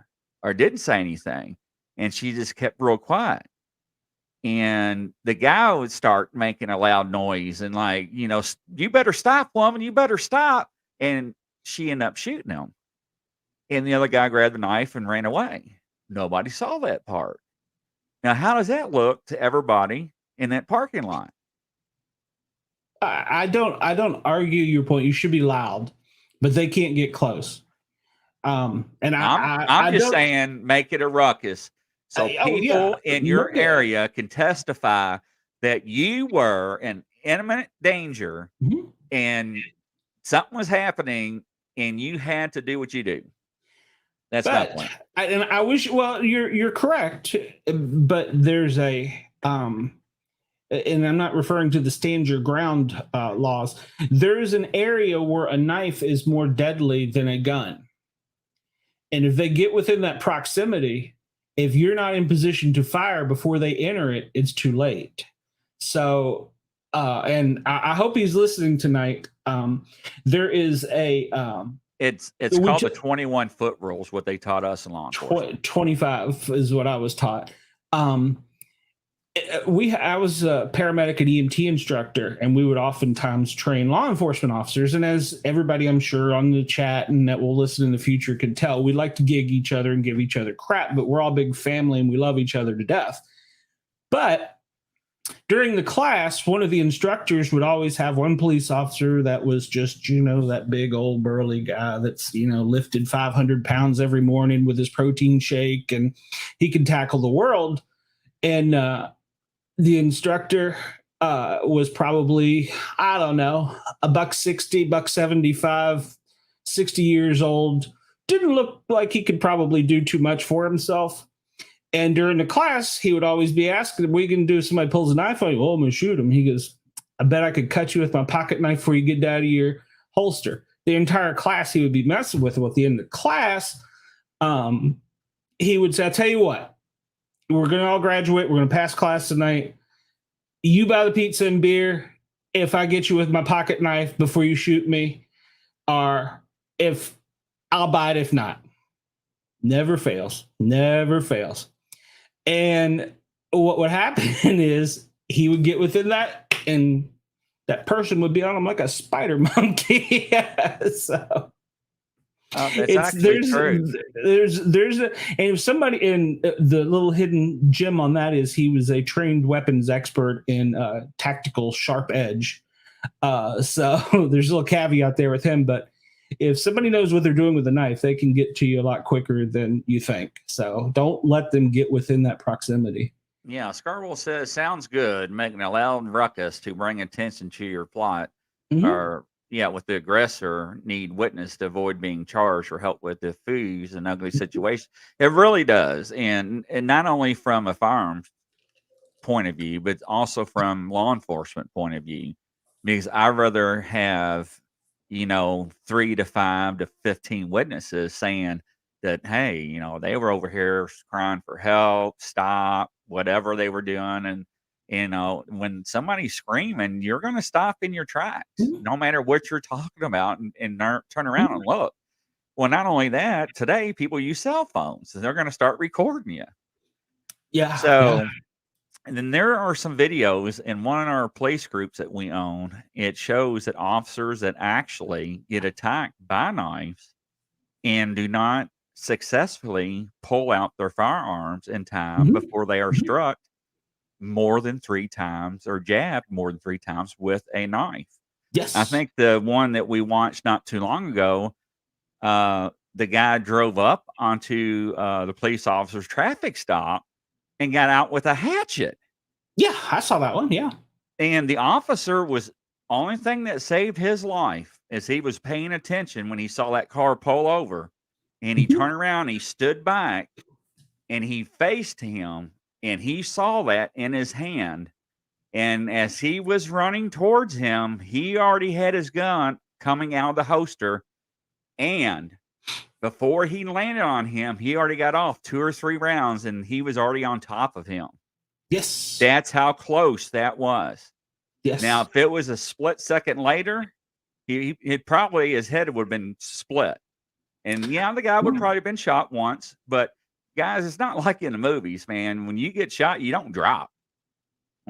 or didn't say anything, and she just kept real quiet. And the guy would start making a loud noise and like, you better stop, woman, you better stop. And she ended up shooting him. And the other guy grabbed the knife and ran away. Nobody saw that part. Now, how does that look to everybody in that parking lot? I don't argue your point. You should be loud, but they can't get close. And I'm just saying, make it a ruckus. So people in your area can testify that you were in imminent danger and something was happening and you had to do what you do. That's my point. I wish. Well, you're correct, but there's a and I'm not referring to the stand your ground laws. There's an area where a knife is more deadly than a gun, and if they get within that proximity, if you're not in position to fire before they enter it, it's too late. So, and I hope he's listening tonight. There is a it's called the 21-foot rules, what they taught us in law enforcement. 25 is what I was taught. I was a paramedic and EMT instructor, and we would oftentimes train law enforcement officers. And as everybody, I'm sure, on the chat and that will listen in the future can tell, we like to gig each other and give each other crap, but we're all big family and we love each other to death. But during the class, one of the instructors would always have one police officer that was just, that big old burly guy that's, lifted 500 pounds every morning with his protein shake, and he can tackle the world. And the instructor was probably, I don't know, $160, $175, 60 years old. Didn't look like he could probably do too much for himself. And during the class, he would always be asking, "What are you going to do if somebody pulls a knife on you?" "Well, I'm going to shoot him." He goes, "I bet I could cut you with my pocket knife before you get it out of your holster." The entire class he would be messing with him. At the end of the class, he would say, "I'll tell you what, we're going to all graduate. We're going to pass class tonight. You buy the pizza and beer if I get you with my pocket knife before you shoot me, or if I'll buy it if not." Never fails. Never fails. And what would happen is he would get within that, and that person would be on him like a spider monkey. So that's actually true. And if somebody in the little hidden gem on that is he was a trained weapons expert in tactical sharp edge. So there's a little caveat there with him, but if somebody knows what they're doing with a knife, they can get to you a lot quicker than you think. So don't let them get within that proximity. Yeah, Scarwell says, "Sounds good. Making a loud ruckus to bring attention to your plot." Mhm. Or, with the aggressor, need witness to avoid being charged or help with diffuse an ugly situation. It really does. And not only from a firearms point of view, but also from law enforcement point of view. Because I'd rather have 3 to 5 to 15 witnesses saying that, hey, they were over here crying for help, stop, whatever they were doing. And, when somebody's screaming, you're going to stop in your tracks, no matter what you're talking about, and turn around and look. Well, not only that, today people use cell phones, and they're going to start recording you. Yeah. So, and then there are some videos in one of our police groups that we own. It shows that officers that actually get attacked by knives and do not successfully pull out their firearms in time before they are struck more than 3 times or jabbed more than 3 times with a knife. Yes. I think the one that we watched not too long ago, the guy drove up onto the police officer's traffic stop and got out with a hatchet. Yeah, I saw that one. Yeah. And the officer was, only thing that saved his life is he was paying attention when he saw that car pull over, and he turned around, he stood back, and he faced him, and he saw that in his hand. And as he was running towards him, he already had his gun coming out of the holster. And before he landed on him, he already got off 2 or 3 rounds, and he was already on top of him. Yes. That's how close that was. Yes. Now, if it was a split second later, he'd probably, his head would have been split. And the guy would probably have been shot once. But guys, it's not like in the movies, man. When you get shot, you don't drop.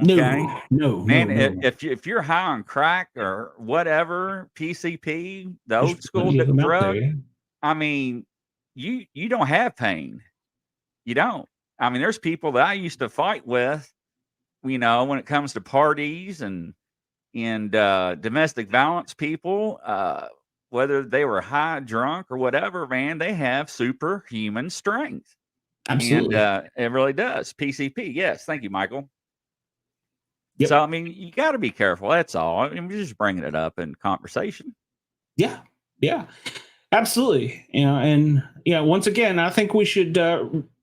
Okay? No, man. No. If you're high on crack or whatever, PCP, the old school drug, I mean, you don't have pain. You don't. I mean, there's people that I used to fight with, when it comes to parties and domestic violence people, whether they were high, drunk, or whatever, man, they have superhuman strength. Absolutely. And it really does. PCP. Yes. Thank you, Michael. Yep. So, I mean, you got to be careful. That's all. I mean, we're just bringing it up in conversation. Yeah. Yeah. Absolutely. And once again, I think we should.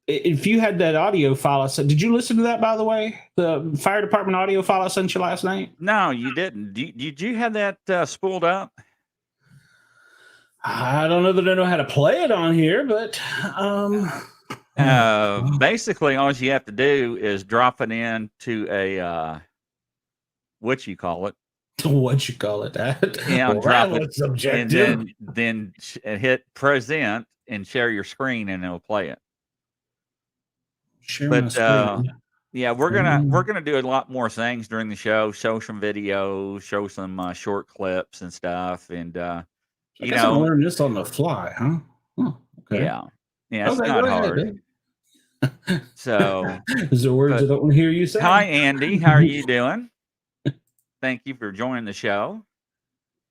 If you had that audio file, did you listen to that? By the way, the fire department audio file I sent you last night. No, you didn't. Did you have that spooled up? I don't know that I know how to play it on here, but basically, all you have to do is drop it into a what you call it. What you call it? That Yeah, drop it, subjective. and then hit present and share your screen, and it'll play it. Share my screen. Yeah, we're gonna do a lot more things during the show. Show some videos, show some short clips and stuff, and I guess I'm learning this on the fly, huh? Oh, okay. Yeah, it's not hard. So, is there words I don't hear you say? Hi, Andy. How are you doing? Thank you for joining the show.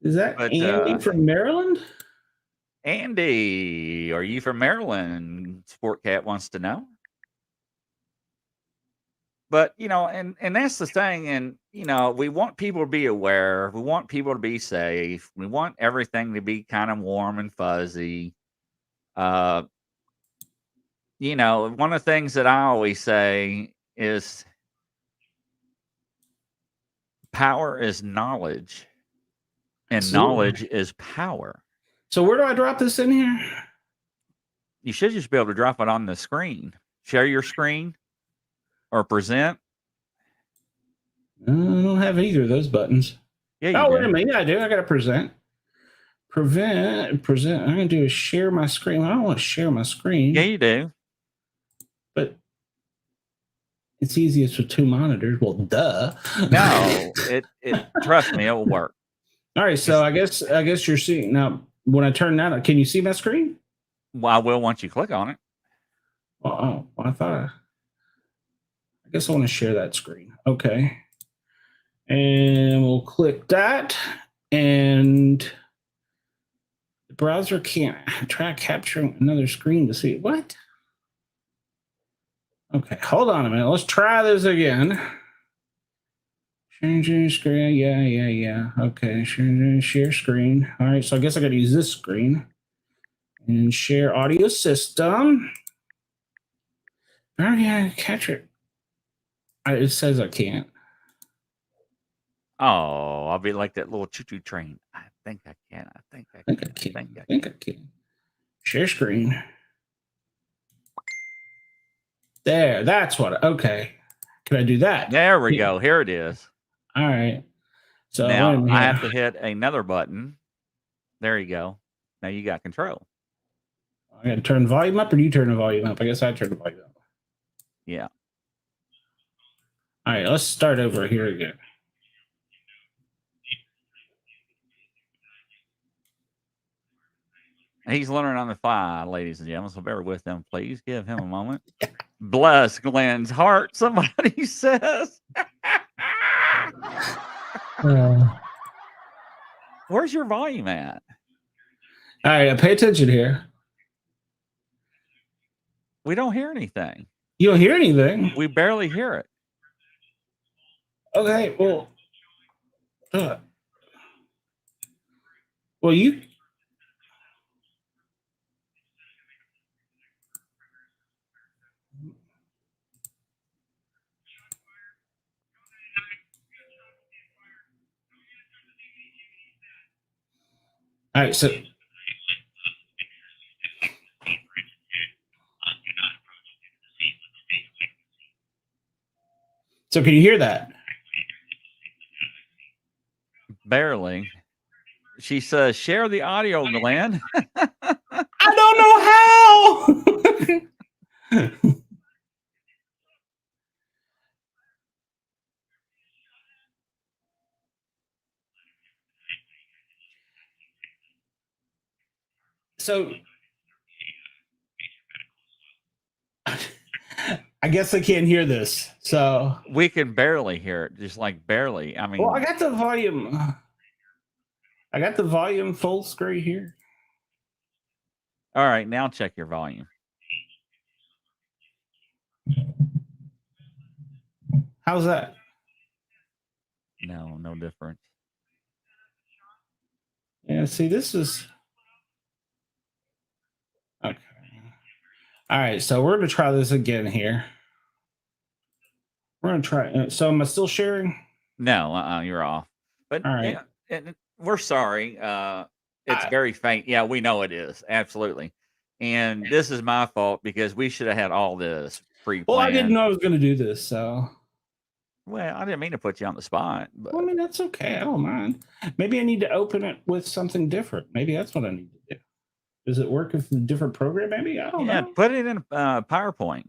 Is that Andy from Maryland? Andy, are you from Maryland? Sportcat wants to know. But, and that's the thing. And, we want people to be aware. We want people to be safe. We want everything to be kind of warm and fuzzy. One of the things that I always say is power is knowledge, and knowledge is power. So where do I drop this in here? You should just be able to drop it on the screen. Share your screen or present. I don't have either of those buttons. Yeah, wait a minute. Yeah, I do. I got to present. Present. I'm going to do is share my screen. I don't want to share my screen. Yeah, you do. But it's easiest with two monitors. Well, duh. No, it trust me, it will work. All right, so I guess you're seeing now. When I turn that on, can you see my screen? Well, I will once you click on it. Oh, I thought. I guess I want to share that screen. Okay, and we'll click that, and the browser can't try capturing another screen to see what. Okay, hold on a minute. Let's try this again. Changing screen. Yeah. Okay, share screen. All right, so I guess I got to use this screen and share audio system. Oh yeah, catch it. It says I can't. Oh, I'll be like that little choo-choo train. I think I can. I think I can. Share screen. There, that's what. Okay, can I do that? There we go. Here it is. All right. So now I have to hit another button. There you go. Now you got control. I got to turn the volume up, or do you turn the volume up? I guess I turn the volume up. Yeah. All right, let's start over here again. He's learning on the fly, ladies and gentlemen. So bear with him. Please give him a moment. Bless Glenn's heart, somebody says. Where's your volume at? All right, pay attention here. We don't hear anything. You don't hear anything? We barely hear it. Okay, well, you. All right, so can you hear that? Barely. She says, share the audio, Glenn. I don't know how. So I guess I can't hear this. So we can barely hear it, just like barely. I mean, well, I got the volume. I got the volume full screen here. All right, now check your volume. How's that? No difference. Yeah, see, this is. All right, so we're going to try this again here. We're going to try. So am I still sharing? No, you're off. But All right. yeah, and we're sorry. It's very faint. Yeah, we know it is. Absolutely. And this is my fault because we should have had all this pre-planned. Well, I didn't know I was going to do this, so. Well, I didn't mean to put you on the spot. But Well, I mean, that's okay. I don't mind. Maybe I need to open it with something different. Maybe that's what I need to do. Does it work with a different program? Maybe I don't know. Put it in PowerPoint.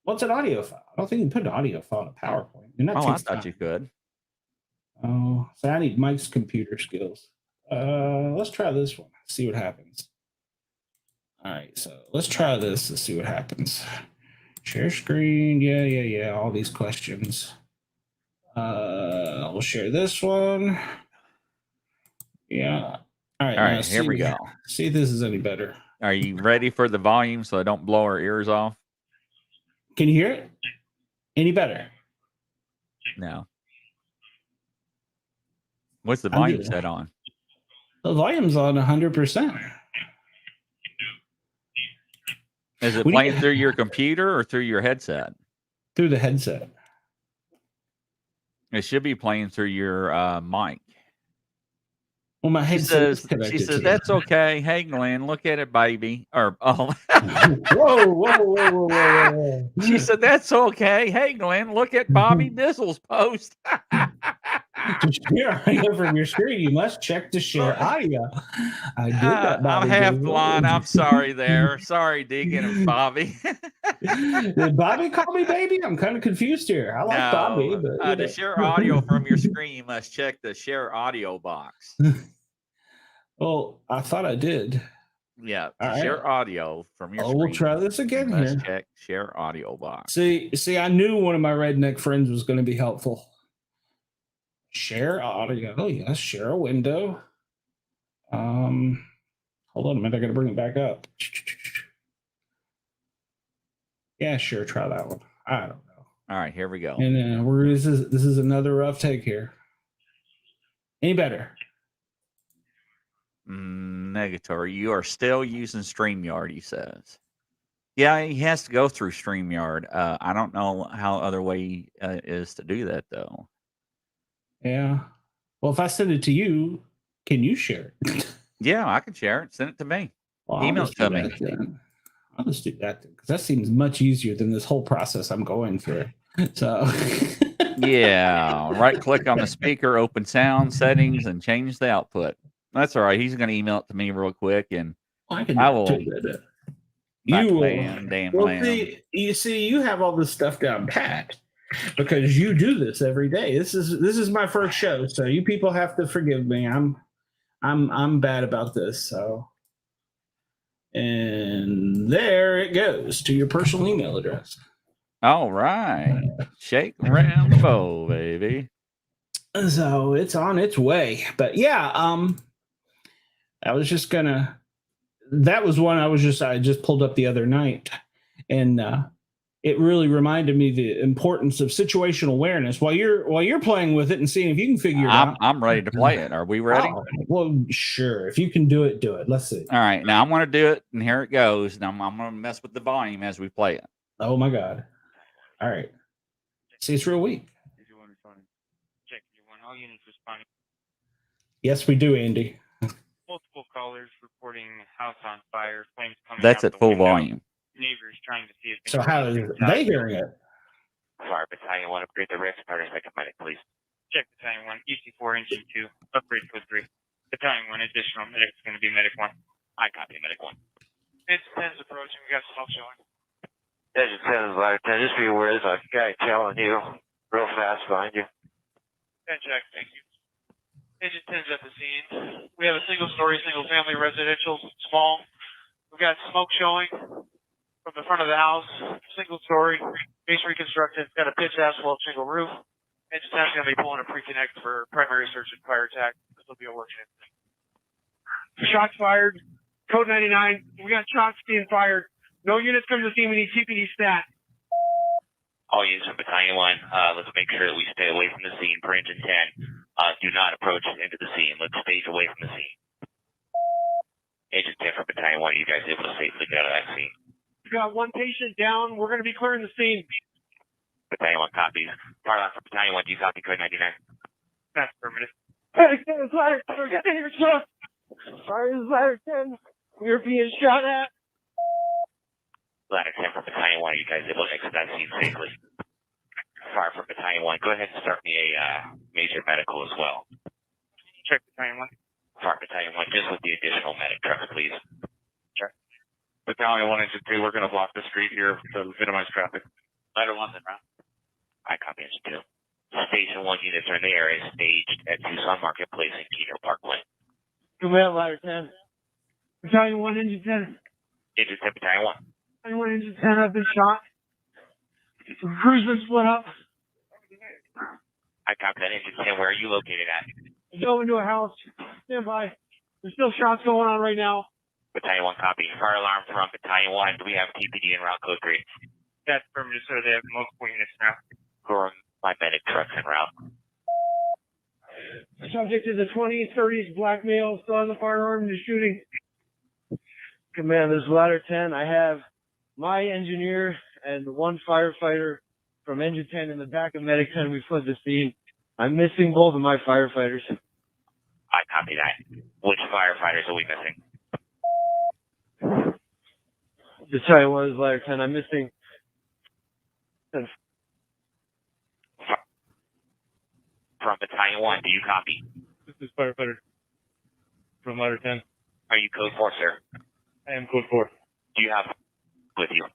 What's an audio file? I don't think you can put an audio file in a PowerPoint. And that I takes thought time. you could. Oh, so I need Mike's computer skills. Let's try this one. See what happens. All right, so let's try this to see what happens. Share screen. Yeah. All these questions. We'll share this one. Yeah. All right, here we go. See if this is any better. Are you ready for the volume so I don't blow our ears off? Can you hear it? Any better? No. What's the volume set on? The volume's on 100%. Is it playing through your computer or through your headset? Through the headset. It should be playing through your mic. Well, my headset she says that's okay. Hey, Glenn, look at it, baby. Or whoa. She said that's okay. Hey, Glenn, look at Bobby Bizzle's post. To share audio from your screen, you must check to share audio. I did that. I'm half blind. I'm sorry there. Sorry, Deacon and Bobby. Did Bobby call me baby? I'm kind of confused here. I like Bobby. But, to share audio from your screen, you must check the share audio box. Well, I thought I did. Yeah, share audio from your screen. We'll try this again here. Check share audio box. See, I knew one of my redneck friends was going to be helpful. Share audio. Oh, yes. Share a window. Hold on a minute. I got to bring it back up. Yeah, sure. Try that one. I don't know. All right, here we go. And this is another rough take here. Any better? Negatory. You are still using StreamYard, he says. Yeah, he has to go through StreamYard. I don't know how other way is to do that, though. Yeah. Well, if I send it to you, can you share it? Yeah, I can share it. Send it to me. Well, email it to me. I'll just do that because that seems much easier than this whole process I'm going through. So, yeah, right click on the speaker, open sound settings, and change the output. That's all right. He's going to email it to me real quick, and I will. You see, you have all this stuff down pat because you do this every day. This is my first show, so you people have to forgive me. I'm bad about this. So, and there it goes to your personal email address. All right, shake around the bowl, baby. So it's on its way. But yeah, I was just gonna. That was one I just pulled up the other night, and it really reminded me the importance of situational awareness while you're playing with it and seeing if you can figure it out. I'm ready to play it. Are we ready? Oh, well, sure. If you can do it, do it. Let's see. All right, now I'm going to do it, and here it goes. Now I'm going to mess with the volume as we play it. Oh my God! All right. See, it's real weak. All units responding. Yes, we do, Andy. Multiple callers reporting house on fire, flames coming. That's out at full window. volume. Neighbors trying to see if. So how is they hearing it? Fire Battalion 1, upgrade the risk. Starter second medic, please. Check Battalion 1, EC4, engine 2, upgrade code 3. Battalion 1, additional medic is going to be medic 1. I copy medic 1. It's 10's approaching. We got smoke showing. Engine 10 is live 10. Just be aware there's a guy telling you real fast behind you. 10 check, thank you. Engine 10's at the scene. We have a single-story, single-family residential, small. We've got smoke showing from the front of the house. Single-story, base reconstructed. It's got a pitched asphalt shingle roof. Engine 10's going to be pulling a pre-connect for primary search and fire attack. This will be a working incident. Shots fired. Code 99. We got shots being fired. No units come to the scene. We need TPD stat. All units from Battalion 1, let's make sure that we stay away from the scene per engine 10. Do not approach into the scene. Let's stage away from the scene. Agent 10 from Battalion 1, you guys able to safely get out of that scene? one patient down. We're going to be clearing the scene. Battalion 1 copies. Fire alarm for Battalion 1. Do you copy code 99? That's affirmative. Medic 10 is ladder 10. Get in your truck. Fire is ladder 10. We're being shot at. Ladder 10 for Battalion 1. Are you guys able to exit that scene safely? Fire for Battalion 1. Go ahead and start me a major medical as well. Check Battalion 1. Fire Battalion 1, just with the additional medic trucks, please. Sure. Battalion 1 Engine 2, we're going to block the street here to minimize traffic. Ladder 1's in route. I copy Engine 2. Station 1 units are in the area staged at Tucson Marketplace and Keener Parkway. Command ladder 10. Battalion 1 Engine 10. Engine 10, Battalion 1. Battalion 1 Engine 10 have been shot. Crew's been split up. I copy that. Engine 10, where are you located at? Go into a house. Stand by. There's still shots going on right now. Battalion 1 copy. Fire alarm from Battalion 1. Do we have TPD en route code 3? That's affirmative, sir. They have multiple units now. Who are my medic trucks en route? Subject is a 20s, 30s black male, still has a firearm and is shooting. Command, this is ladder 10. I have my engineer and one firefighter from Engine 10 in the back of Medic 10. We fled the scene. I'm missing both of my firefighters. I copy that. Which firefighters are we missing? Just tell you what is ladder 10. I'm missing. From Battalion 1, do you copy? This is firefighter from ladder 10. Are you code 4, sir? I am code 4. Do you have with you?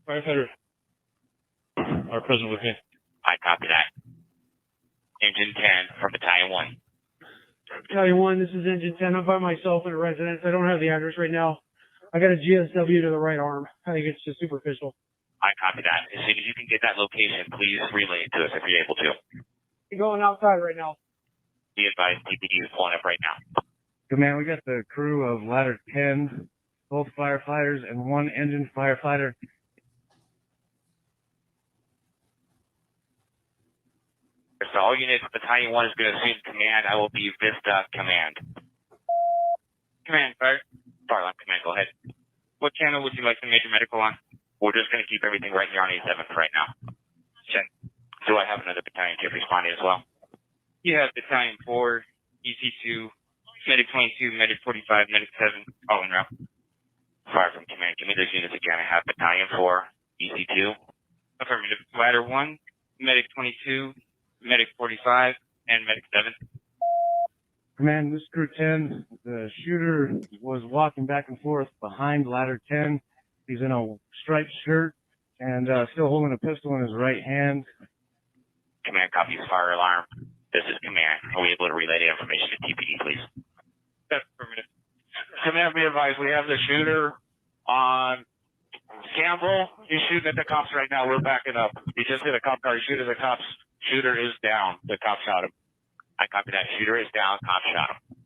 Firefighter are present with me. I copy that. Engine 10 from Battalion 1. Battalion 1, this is Engine 10. I'm by myself in a residence. I don't have the address right now. I got a GSW to the right arm. I think it's just superficial. I copy that. As soon as you can get that location, please relay it to us if you're able to. You're going outside right now. Be advised, TPD is pulling up right now. Command, we got the crew of ladder 10, both firefighters and one engine firefighter. So all units, Battalion 1 is going to assume command. I will be Vista Command. Command, fire. Fire alarm command, go ahead. What channel would you like the major medical on? We're just going to keep everything right here on A7 for right now. Check. Do I have another battalion chief responding as well? You have Battalion 4, EC2, Medic 22, Medic 45, Medic 7, all en route. Fire from command. Give me those units again. I have Battalion 4, EC2. Affirmative. Ladder 1, Medic 22, Medic 45, and Medic 7. Command, this crew 10, the shooter was walking back and forth behind ladder 10. He's in a striped shirt and still holding a pistol in his right hand. Command copies fire alarm. This is command. Are we able to relay the information to TPD, please? That's affirmative. Command, be advised, we have the shooter on Campbell. He's shooting at the cops right now. We're backing up. He just hit a cop car. He shooting at the cops. Shooter is down. The cop shot him. I copy that. Shooter is down. Cop shot him.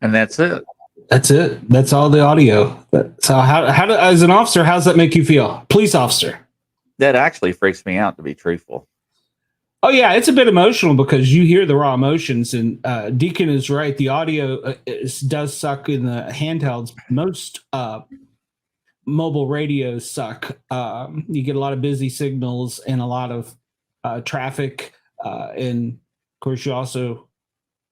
And that's it. That's it. That's all the audio. So as an officer, how does that make you feel? Police officer. That actually freaks me out, to be truthful. Oh yeah, it's a bit emotional because you hear the raw emotions, and Deacon is right. The audio does suck in the handhelds. Most mobile radios suck. You get a lot of busy signals and a lot of traffic, and of course you also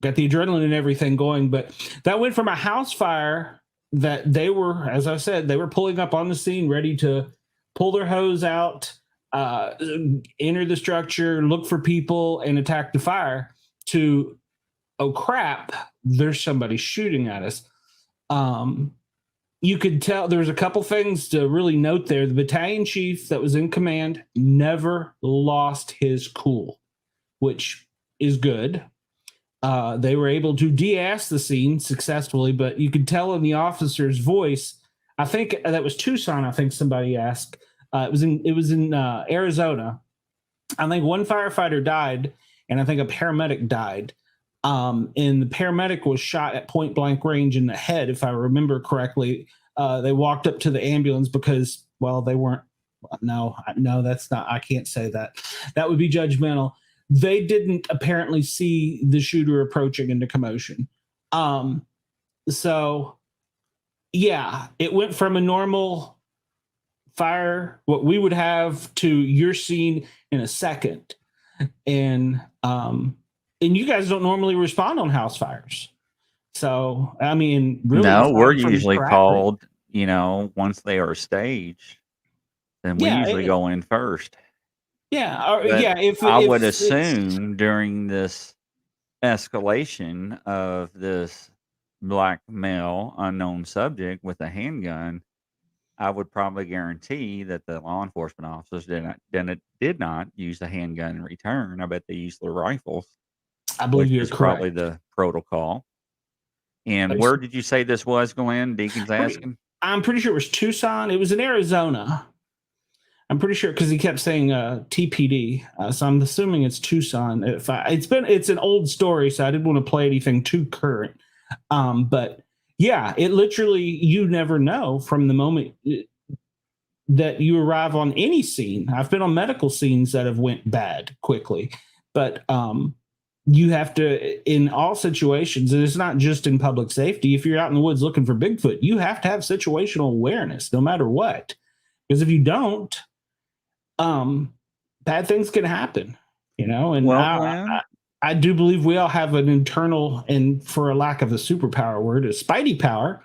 got the adrenaline and everything going. But that went from a house fire that they were, as I said, they were pulling up on the scene, ready to pull their hose out, enter the structure, look for people, and attack the fire, to, oh crap, there's somebody shooting at us. You could tell there was a couple things to really note there. The battalion chief that was in command never lost his cool, which is good. They were able to de-ass the scene successfully, but you could tell in the officer's voice. I think that was Tucson. I think somebody asked. It was in Arizona. I think one firefighter died, and I think a paramedic died. And the paramedic was shot at point blank range in the head, if I remember correctly. They walked up to the ambulance because, well, they weren't. No, that's not. I can't say that. That would be judgmental. They didn't apparently see the shooter approaching into commotion. So yeah, it went from a normal fire, what we would have, to your scene in a second. And you guys don't normally respond on house fires. So, I mean, really, No, we're aside from usually traffic- called, once they are staged, then we Yeah, usually go in first. Yeah, But yeah. If I if would it's- assume during this escalation of this black male unknown subject with a handgun, I would probably guarantee that the law enforcement officers did not use the handgun in return. I bet they used their rifles, I believe which you're is correct. probably the protocol. And where did you say this was, Glenn? Deacon's asking. I'm pretty sure it was Tucson. It was in Arizona. I'm pretty sure because he kept saying TPD, so I'm assuming it's Tucson. It's an old story, so I didn't want to play anything too current. But yeah, it literally, you never know from the moment that you arrive on any scene. I've been on medical scenes that have went bad quickly, but you have to, in all situations, and it's not just in public safety. If you're out in the woods looking for Bigfoot, you have to have situational awareness no matter what, because if you don't, bad things can happen, and Well, I do believe we all have an internal, and for a lack of a superpower word, a spidey power,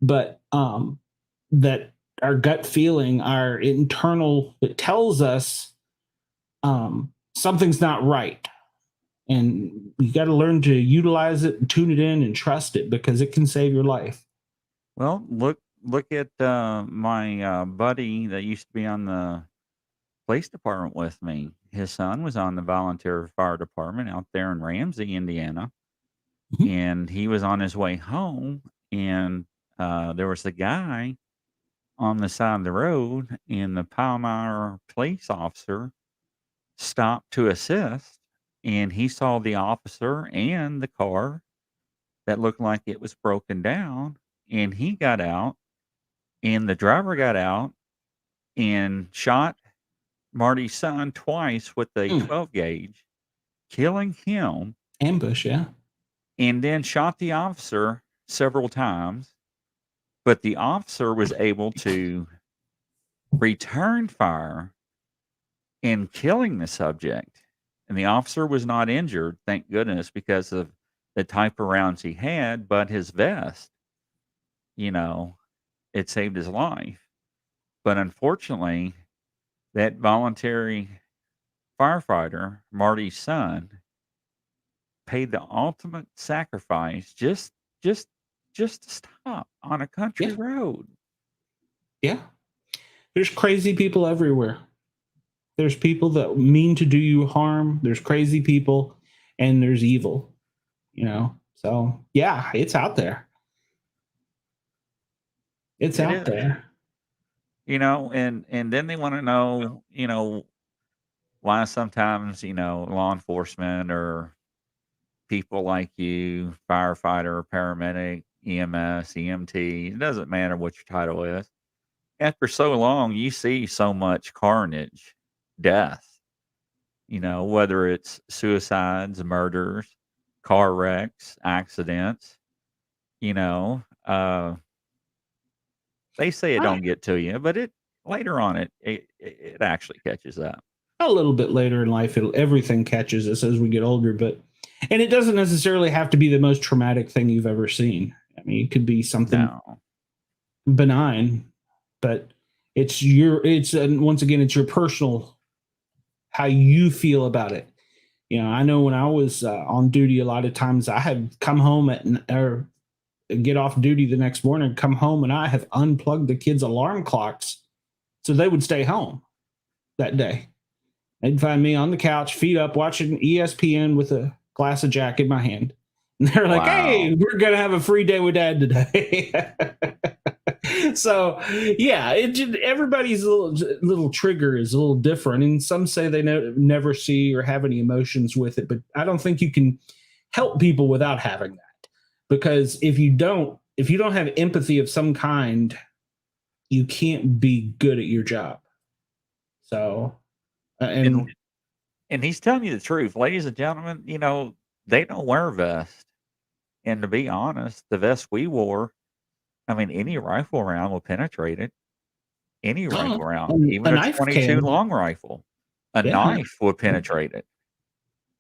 but that our gut feeling, our internal, it tells us something's not right, and you got to learn to utilize it and tune it in and trust it, because it can save your life. well, look at my buddy that used to be on the police department with me. His son was on the volunteer fire department out there in Ramsey, Indiana, Mhm. and he was on his way home, and there was a guy on the side of the road, and the Palmyra police officer stopped to assist, and he saw the officer and the car that looked like it was broken down, and he got out, and the driver got out and shot Marty's son twice with a 12 gauge, killing him, Ambush, yeah. and then shot the officer several times. But the officer was able to return fire in killing the subject. And the officer was not injured, thank goodness, because of the type of rounds he had, but his vest, it saved his life. But unfortunately, that voluntary firefighter, Marty's son, paid the ultimate sacrifice just to stop on a country Yeah. road. Yeah. There's crazy people everywhere. There's people that mean to do you harm. There's crazy people, and there's evil, So yeah, it's out there. It's It out is. there. And then they want to know, why sometimes, law enforcement or people like you, firefighter, paramedic, EMS, EMT, it doesn't matter what your title is. After so long, you see so much carnage, death, whether it's suicides, murders, car wrecks, accidents, they say it Right. don't get to you, but later on it actually catches up. A little bit later in life, everything catches us as we get older, and it doesn't necessarily have to be the most traumatic thing you've ever seen. I mean, it could be something benign, but it's once again, it's your personal, how you feel about it. I know when I was on duty, a lot of times I had come home or get off duty the next morning, come home, and I have unplugged the kids' alarm clocks so they would stay home that day. They'd find me on the couch, feet up, watching ESPN with a glass of Jack in my hand. And they're like, Wow. "Hey, we're going to have a free day with Dad today." So, yeah, everybody's little trigger is a little different. And some say they never see or have any emotions with it. But I don't think you can help people without having that. Because if you don't have empathy of some kind, you can't be good at your job. So... And he's telling you the truth, ladies and gentlemen. They don't wear vests. And to be honest, the vest we wore, I mean, any rifle round will penetrate it. Any rifle round, even a a knife 22 can. long rifle, a Yeah. knife will penetrate it.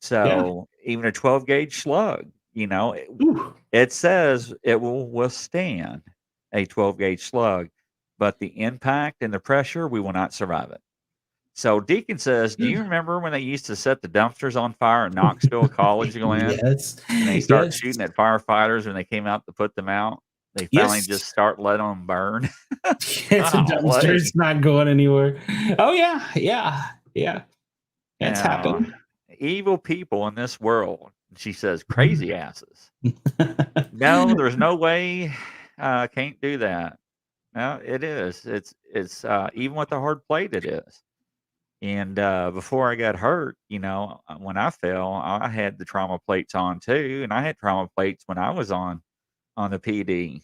So even a 12 gauge slug, you know, Ooh. it says it will withstand a 12 gauge slug, but the impact and the pressure, we will not survive it. So Deacon says, do you remember when they used to set the dumpsters on fire at Knoxville College, Glenn? Yes. And they start Yes. shooting at firefighters when they came out to put them out. They finally Yes. just start letting them burn. It's a dumpster. It's not going anywhere. Oh yeah. Yeah. Yeah. That's happened. Evil people in this world. She says, crazy asses. No, there's no way. Can't do that. No, it is. It's even with the hard plate, it is. And before I got hurt, you know, when I fell, I had the trauma plates on too, and I had trauma plates when I was on the PD,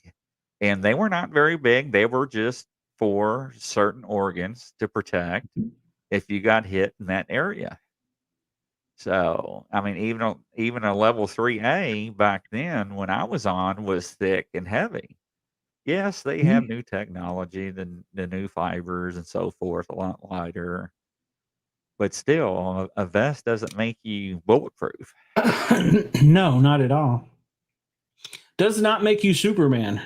and they were not very big. They were just for certain organs to protect if you got hit in that area. So, I mean, even a level 3A back then when I was on was thick and heavy. Yes, they have new technology, the new fibers and so forth, a lot lighter. But still, a vest doesn't make you bulletproof. No, not at all. Does not make you Superman.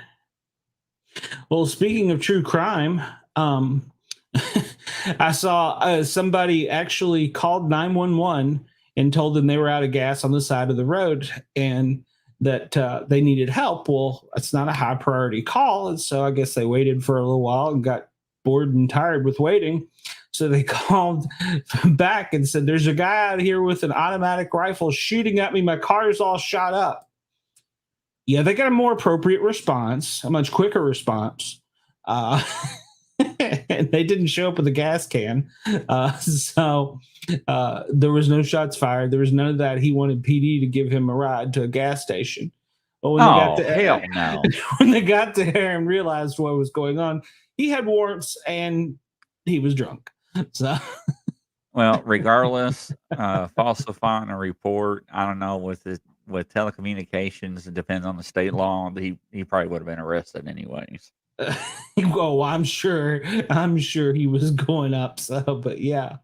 Well, speaking of true crime, I saw somebody actually called 911 and told them they were out of gas on the side of the road and that they needed help. Well, it's not a high priority call. And so I guess they waited for a little while and got bored and tired with waiting. So they called back and said, there's a guy out here with an automatic rifle shooting at me. My car's all shot up. Yeah, they got a more appropriate response, a much quicker response. And they didn't show up with a gas can. So there was no shots fired. There was none of that. He wanted PD to give him a ride to a gas station. But when hell no. When they got there and realized what was going on, he had warrants and he was drunk. So, well, regardless, falsifying a report, I don't know, with telecommunications, it depends on the state law. He probably would have been arrested anyways. Oh, I'm sure he was going up. So, but yeah.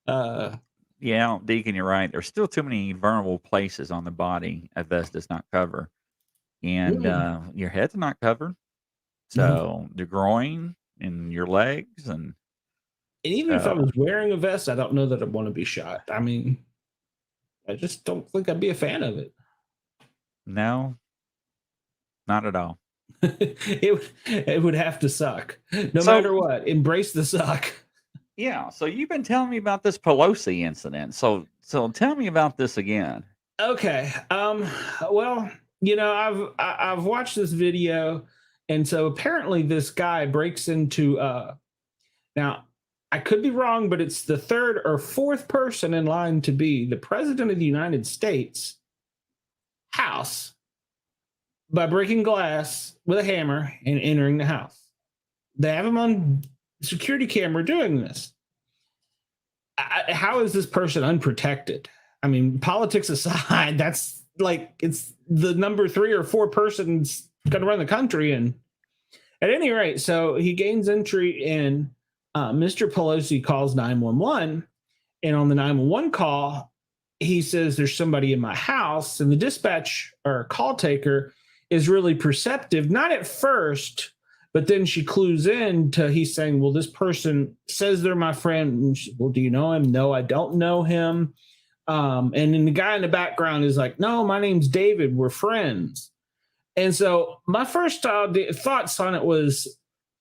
Yeah, Deacon, you're right. There's still too many vulnerable places on the body a vest does not cover. And your head's not covered. So the groin and your legs and even if I was wearing a vest, I don't know that I'd want to be shot. I mean, I just don't think I'd be a fan of it. No, not at all. It would have to suck. No matter what, embrace the suck. Yeah. So you've been telling me about this Pelosi incident. So tell me about this again. Okay. Well, you know, I've watched this video, and so apparently this guy breaks into now I could be wrong, but it's the third or fourth person in line to be the president of the United States house by breaking glass with a hammer and entering the house. They have him on security camera doing this. How is this person unprotected? I mean, politics aside, that's like, it's the number 3 or 4 person's going to run the country. And at any rate, so he gains entry in. Mr. Pelosi calls 911, and on the 911 call, he says there's somebody in my house, and the dispatch or call taker is really perceptive, not at first, but then she clues in to he's saying, well, this person says they're my friend. And she, well, do you know him? No, I don't know him. And then the guy in the background is like, no, my name's David. We're friends. And so my first thoughts on it was,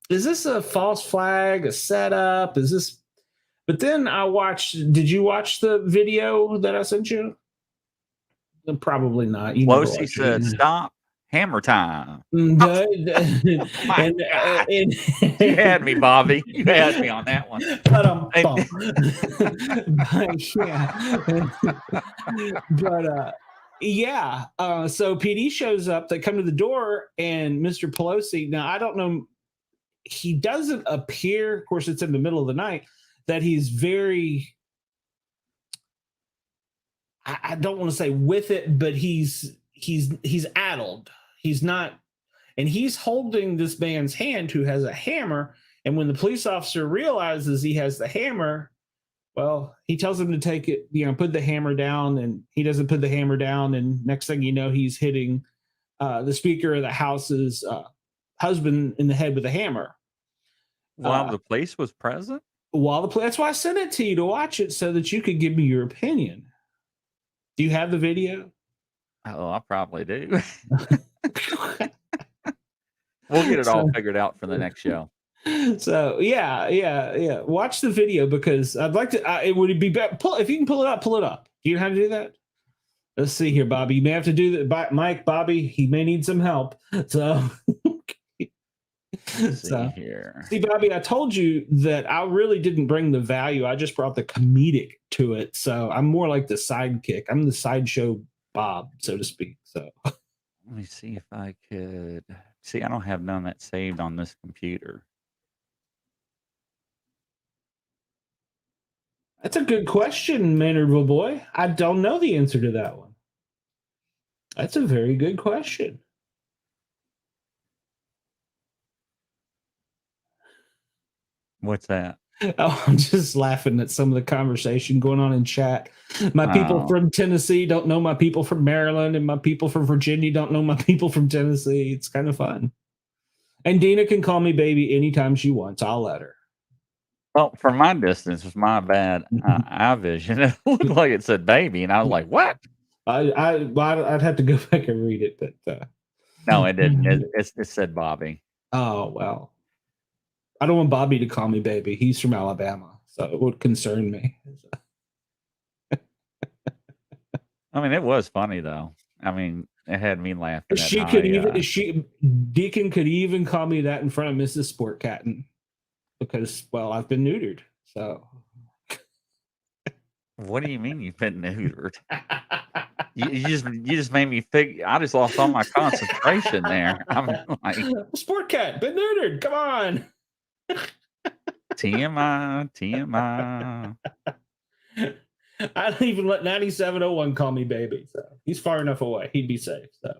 is this a false flag, a setup? Is this? But then I watched. Did you watch the video that I sent you? Probably not. Pelosi said, "Stop, hammer time." And you had me, Bobby. You had me on that one. So PD shows up. They come to the door, and Mr. Pelosi. Now I don't know. He doesn't appear, of course, it's in the middle of the night, that he's very, I don't want to say with it, but he's he's addled. He's not, and he's holding this man's hand who has a hammer. And when the police officer realizes he has the hammer, well, he tells him to take it, put the hammer down, and he doesn't put the hammer down. And next thing you know, he's hitting the Speaker of the House's husband in the head with a hammer. While the police was present? That's why I sent it to you to watch it so that you could give me your opinion. Do you have the video? Oh, I probably do. We'll get it all figured out for the next show. So yeah. Watch the video because I'd like to. It would be better. If you can pull it up, pull it up. Do you know how to do that? Let's see here, Bobby. You may have to do that. Mike, Bobby, he may need some help. So, Here. See, Bobby, I told you that I really didn't bring the value. I just brought the comedic to it. So I'm more like the sidekick. I'm the sideshow Bob, so to speak. So let me see if I could. See, I don't have none of that saved on this computer. That's a good question, Maynardville boy. I don't know the answer to that one. That's a very good question. What's that? Oh, I'm just laughing at some of the conversation going on in chat. My people from Tennessee don't know my people from Maryland, and my people from Virginia don't know my people from Tennessee. It's kind of fun. And Dina can call me baby anytime she wants. I'll let her. Well, from my distance, was my bad eye vision. It looked like it said baby, and I was like, what? I'd have to go back and read it, but no, it didn't. It said Bobby. Oh, well. I don't want Bobby to call me baby. He's from Alabama, so it would concern me. I mean, it was funny though. I mean, it had me laughing. Deacon could even call me that in front of Mrs. Sportcat because, well, I've been neutered. So, what do you mean you've been neutered? you just made me think. I just lost all my concentration there. I'm like, Sportcat, been neutered. Come on. TMI. I don't even let 9701 call me baby. So he's far enough away. He'd be safe. So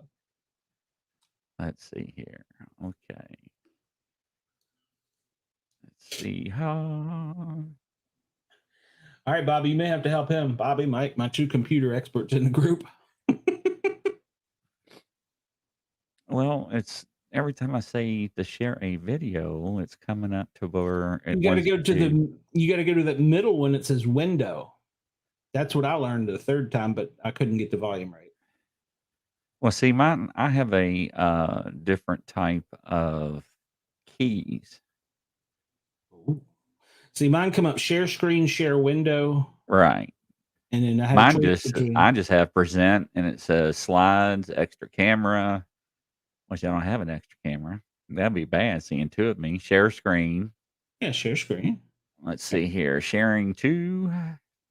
let's see here. Okay. Let's see how. All right, Bobby, you may have to help him. Bobby, Mike, my two computer experts in the group. Well, it's every time I say to share a video, it's coming up to where you got to go to that middle one. It says window. That's what I learned the third time, but I couldn't get the volume right. Well, see, I have a different type of keys. Ooh. See, mine come up share screen, share window. Right. And then I have I just have present, and it says slides, extra camera, which I don't have an extra camera. That'd be bad seeing two of me. Share screen. Yeah, share screen. Let's see here. Sharing two.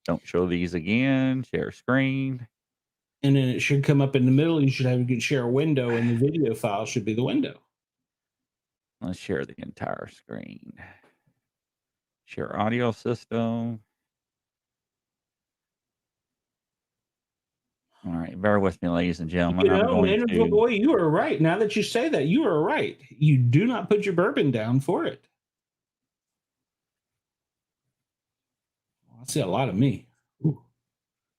Don't show these again. Share screen. And then it should come up in the middle. You should have a good share window, and the video file should be the window. Let's share the entire screen. Share audio system. All right, bear with me, ladies and gentlemen. Boy, you are right. Now that you say that, you are right. You do not put your bourbon down for it. I see a lot of me. Ooh,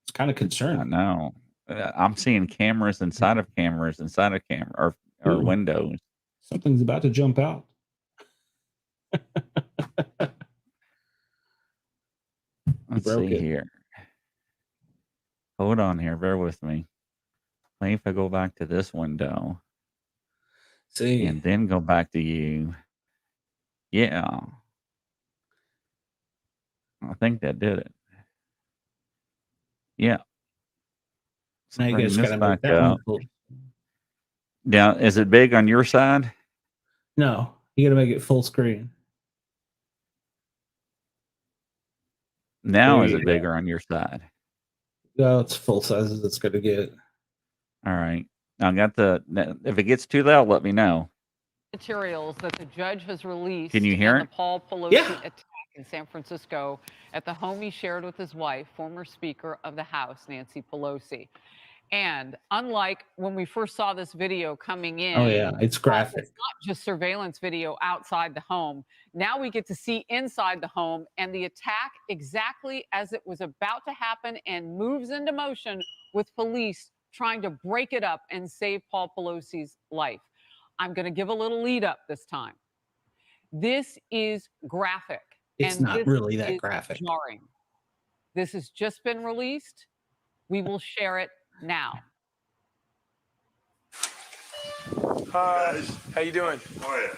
it's kind of concerning. I know. I'm seeing cameras inside of cameras inside of camera or windows. Something's about to jump out. Let's see here. Hold on here. Bear with me. Maybe if I go back to this window. See. And then go back to you. Yeah. I think that did it. Yeah. Now you guys gotta make that one full. Now, is it big on your side? No, you got to make it full screen. Now, is it bigger on your side? No, it's full size as it's going to get. All right. I got if it gets too loud, let me know. Materials that the judge has released. Can you hear it? The Paul Pelosi attack in San Francisco at the home he shared with his wife, former Speaker of the House, Nancy Pelosi. And unlike when we first saw this video coming in, Oh yeah, it's graphic. it's not just surveillance video outside the home. Now we get to see inside the home and the attack exactly as it was about to happen and moves into motion with police trying to break it up and save Paul Pelosi's life. I'm going to give a little lead up this time. This is graphic. It's and not this really that is graphic. Jarring. This has just been released. We will share it now. Hi, how you doing? Oh yeah.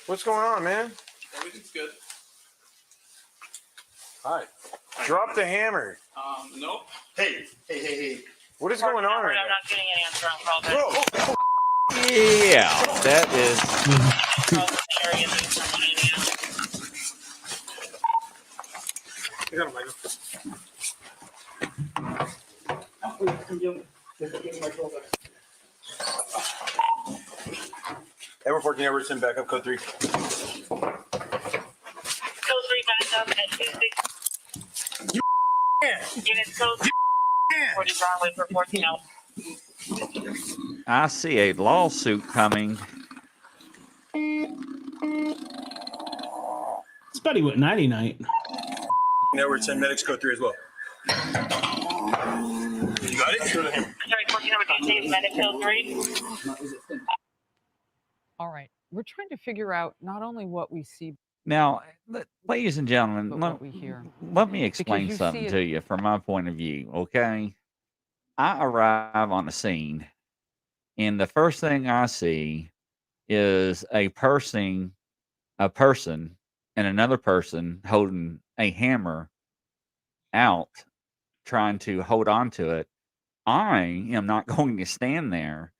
What's going on, man? Everything's good. Hi. Drop the hammer. Nope. Hey. What is going on right I'm now? not getting an answer on call back. Yeah, that is. You got him, Michael. Edward 14, Everton, backup code 3. Code 3 backup at 26. Units code 40 Broadway for 14 out. I see a lawsuit coming. This buddy went 99. Edward 10, medics code 3 as well. You got it? Sorry, 14 number 2, medic code 3. All right. We're trying to figure out not only what we see, Now, ladies and gentlemen, but what we hear. let me explain you something see it- to you from my point of view, okay? I arrive on the scene, and the first thing I see is a person, and another person holding a hammer out, trying to hold on to it. I am not going to stand there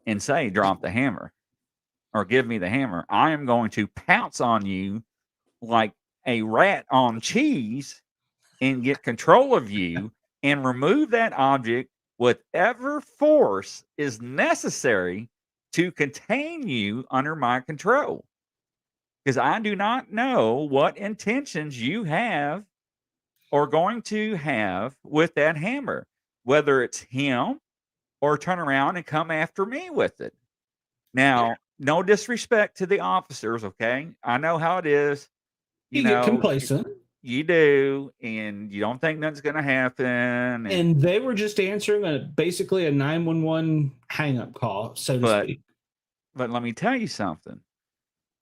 and say, drop the hammer or give me the hammer. I am going to pounce on you like a rat on cheese and get control of you and remove that object, whatever force is necessary to contain you under my control. Because I do not know what intentions you have or going to have with that hammer, whether it's him or turn around and come after me with it. Now, no disrespect to the officers, okay? I know how it is. You get complacent. You do, and you don't think nothing's going to happen. And they were just answering basically a 911 hang-up call, so to speak. But let me tell you something.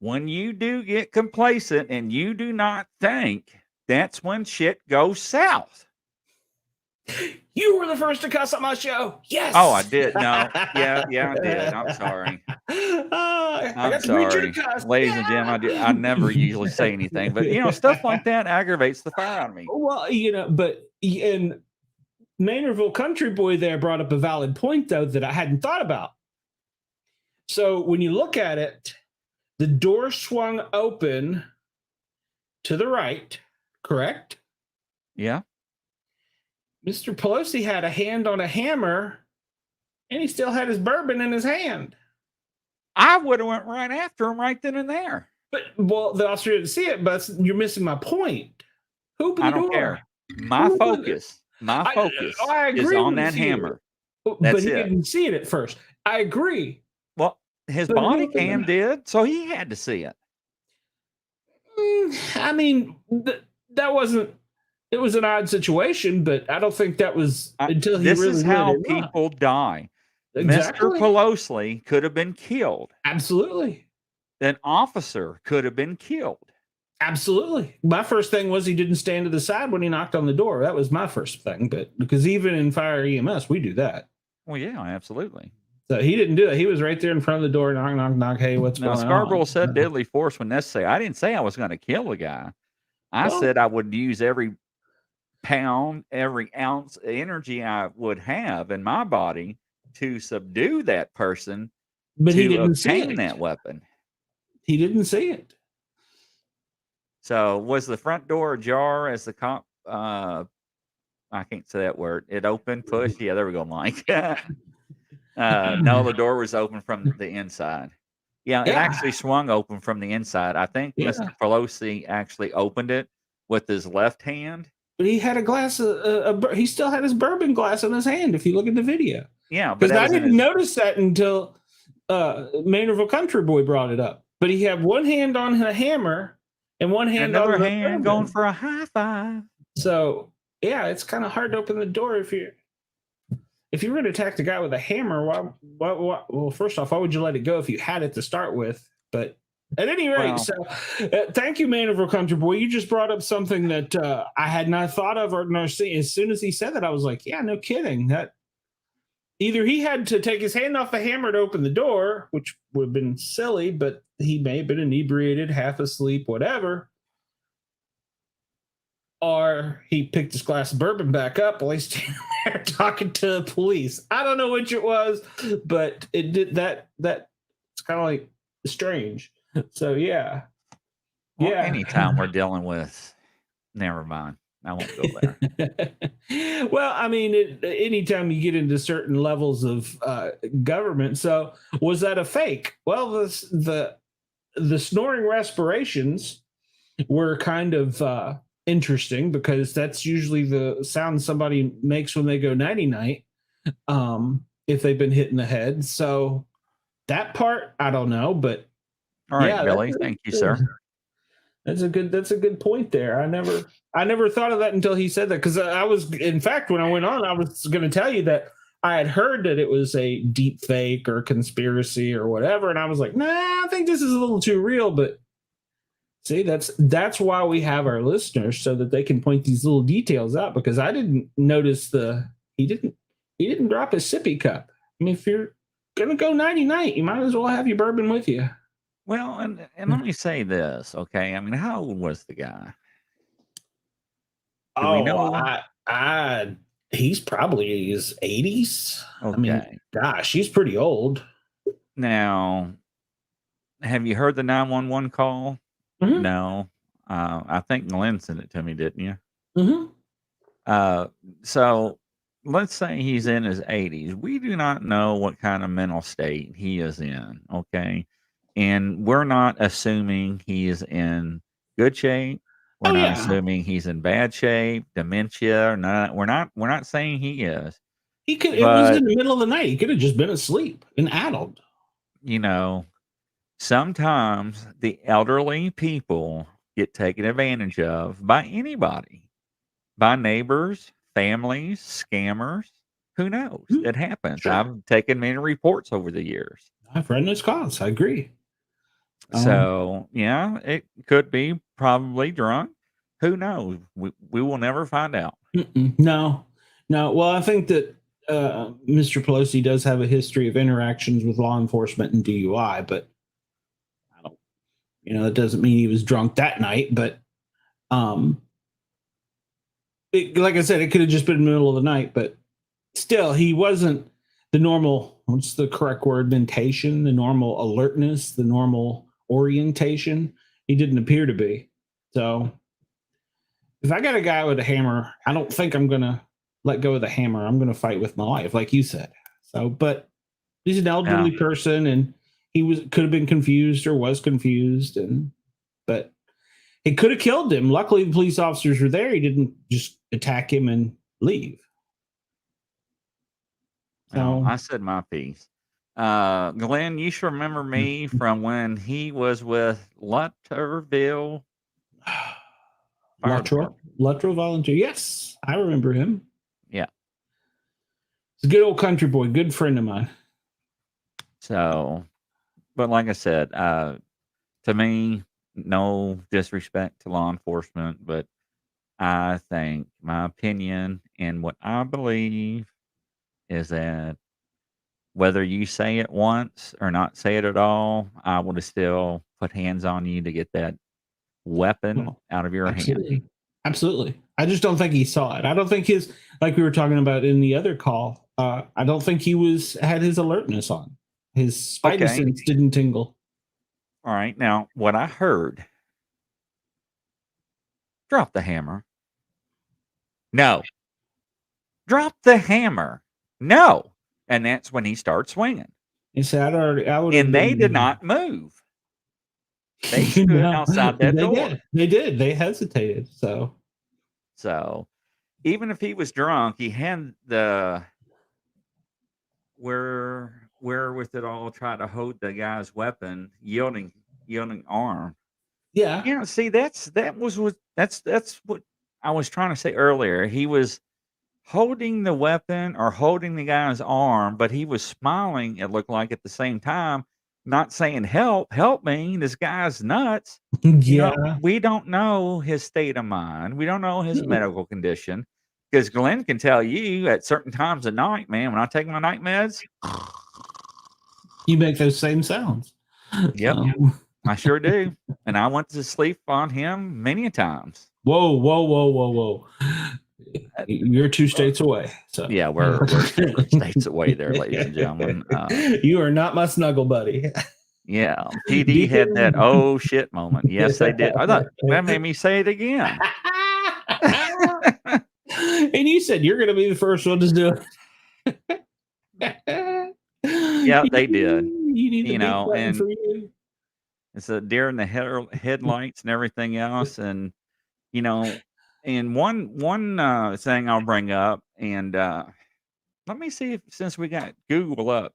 When you do get complacent and you do not think, that's when shit goes south. You were the first to cuss on my show. Yes. Oh, I did. No. Yeah, I did. I'm sorry. I'm sorry. Ladies and gentlemen, I never usually say anything, but stuff like that aggravates the fire out of me. Well, but in Maynardville Country Boy there brought up a valid point, though, that I hadn't thought about. So when you look at it, the door swung open to the right, correct? Yeah. Mr. Pelosi had a hand on a hammer, and he still had his bourbon in his hand. I would have went right after him right then and there. But, well, the officer didn't see it, but you're missing my point. Who opened the door? I don't care. My focus I is agree on with that you. hammer. But he didn't see it at first. I agree. Well, his But body who- cam did, so he had to see it. I mean, that wasn't. It was an odd situation, but I don't think that was until he This really is how lit it up. people die. Exactly. Mr. Pelosi could have been killed. Absolutely. An officer could have been killed. Absolutely. My first thing was he didn't stand to the side when he knocked on the door. That was my first thing, but because even in fire EMS, we do that. Well, yeah, absolutely. So he didn't do that. He was right there in front of the door, knock, knock, knock. Hey, what's Now, going Scarborough on? said deadly force when necessary. I didn't say I was going to kill a guy. I Well- said I would use every pound, every ounce of energy I would have in my body to subdue that person, But to he didn't see obtain it. that weapon. He didn't see it. So was the front door ajar as the cop? I can't say that word. It opened, push. Yeah, there we go, Mike. No, the door was open from the inside. Yeah, it Yeah. actually swung open from the inside. I think Yeah. Mr. Pelosi actually opened it with his left hand. But he had a glass he still had his bourbon glass in his hand if you look at the video. Yeah, but Because that I was in didn't his, notice that until Maynardville Country Boy brought it up. But he had one hand on the hammer and one hand another on the hand bourbon. going for a high five. So yeah, it's kind of hard to open the door if you're going to attack the guy with a hammer. Why? Well, first off, why would you let it go if you had it to start with? But at any rate, Well- so thank you, Maynardville Country Boy. You just brought up something that I had not thought of or nor seen. As soon as he said that, I was like, yeah, no kidding. That either he had to take his hand off the hammer to open the door, which would have been silly, but he may have been inebriated, half asleep, whatever. Or he picked his glass of bourbon back up while he's standing there talking to the police. I don't know which it was, but it did that. It's kind of like strange. So yeah. Well, Yeah. anytime we're dealing with, never mind. I won't go there. Well, I mean, anytime you get into certain levels of government. So was that a fake? Well, the snoring respirations were kind of interesting because that's usually the sound somebody makes when they go nighty-night, if they've been hit in the head. So that part, I don't know, but All right, yeah, Billy. Thank you, sir. That's a good point there. I never thought of that until he said that, because I was, in fact, when I went on, I was going to tell you that I had heard that it was a deep fake or conspiracy or whatever, and I was like, nah, I think this is a little too real. But see, that's why we have our listeners, so that they can point these little details out, because I didn't notice he didn't drop his sippy cup. I mean, if you're gonna go nighty-night, you might as well have your bourbon with you. Well, and let me say this, okay? I mean, how old was the guy? Do we know? He's probably his 80s. Okay. I mean, gosh, he's pretty old. Now, have you heard the 911 call? Mhm. No. I think Glenn sent it to me, didn't you? Mm-hmm. So let's say he's in his 80s. We do not know what kind of mental state he is in, okay? And we're not assuming he is in good shape. We're not assuming he's in bad shape, dementia. Or not. We're not saying he is. He could. It was in the middle of the night. He could have just been asleep and addled. You know, sometimes the elderly people get taken advantage of by anybody, by neighbors, families, scammers. Who knows? It happens. Sure. I've taken many reports over the years. I've read this cause. I agree. So yeah, it could be probably drunk. Who knows? We will never find out. No. Well, I think that Mr. Pelosi does have a history of interactions with law enforcement and DUI, but I don't. That doesn't mean he was drunk that night. But like I said, it could have just been the middle of the night. But still, he wasn't the normal. What's the correct word? Mentation, the normal alertness, the normal orientation. He didn't appear to be. So if I got a guy with a hammer, I don't think I'm gonna let go of the hammer. I'm gonna fight with my life, like you said. So, but he's an elderly person, and he could have been confused or was confused, but it could have killed him. Luckily, the police officers were there. He didn't just attack him and leave. So I said my piece. Glenn, you should remember me from when he was with Lutterville. Luttrell Volunteer. Yes, I remember him. Yeah. He's a good old country boy, good friend of mine. So, but like I said, to me, no disrespect to law enforcement, but I think my opinion and what I believe is that whether you say it once or not say it at all, I would have still put hands on you to get that weapon out of your hand. Absolutely. I just don't think he saw it. I don't think like we were talking about in the other call, I don't think he had his alertness on. His spidey sense didn't tingle. All right. Now, what I heard, drop the hammer. No. Drop the hammer. No. And that's when he starts swinging. He said, and they did not move. They stood outside that door. They did. They hesitated. So even if he was drunk, he had the with it all try to hold the guy's weapon, yielding arm. Yeah. You know, see, that's what I was trying to say earlier. He was holding the weapon or holding the guy's arm, but he was smiling, it looked like, at the same time, not saying, help me, this guy's nuts. You know, Yeah. we don't know his state of mind. We don't know his medical condition. Because Glenn can tell you at certain times of night, man, when I take my night meds, You make those same sounds. yep, I sure do. And I went to sleep on him many a times. Whoa. You're 2 states away. So Yeah, we're separate states away there, ladies and gentlemen. You are not my snuggle buddy. Yeah, PD had that oh shit moment. Yes, they did. I thought that made me say it again. And you said you're going to be the first one to do it. Yeah, they did. You need the You big know, button and for you. it's a deer in the headlights and everything else. And you know, and one thing I'll bring up, and let me see if since we got Google up,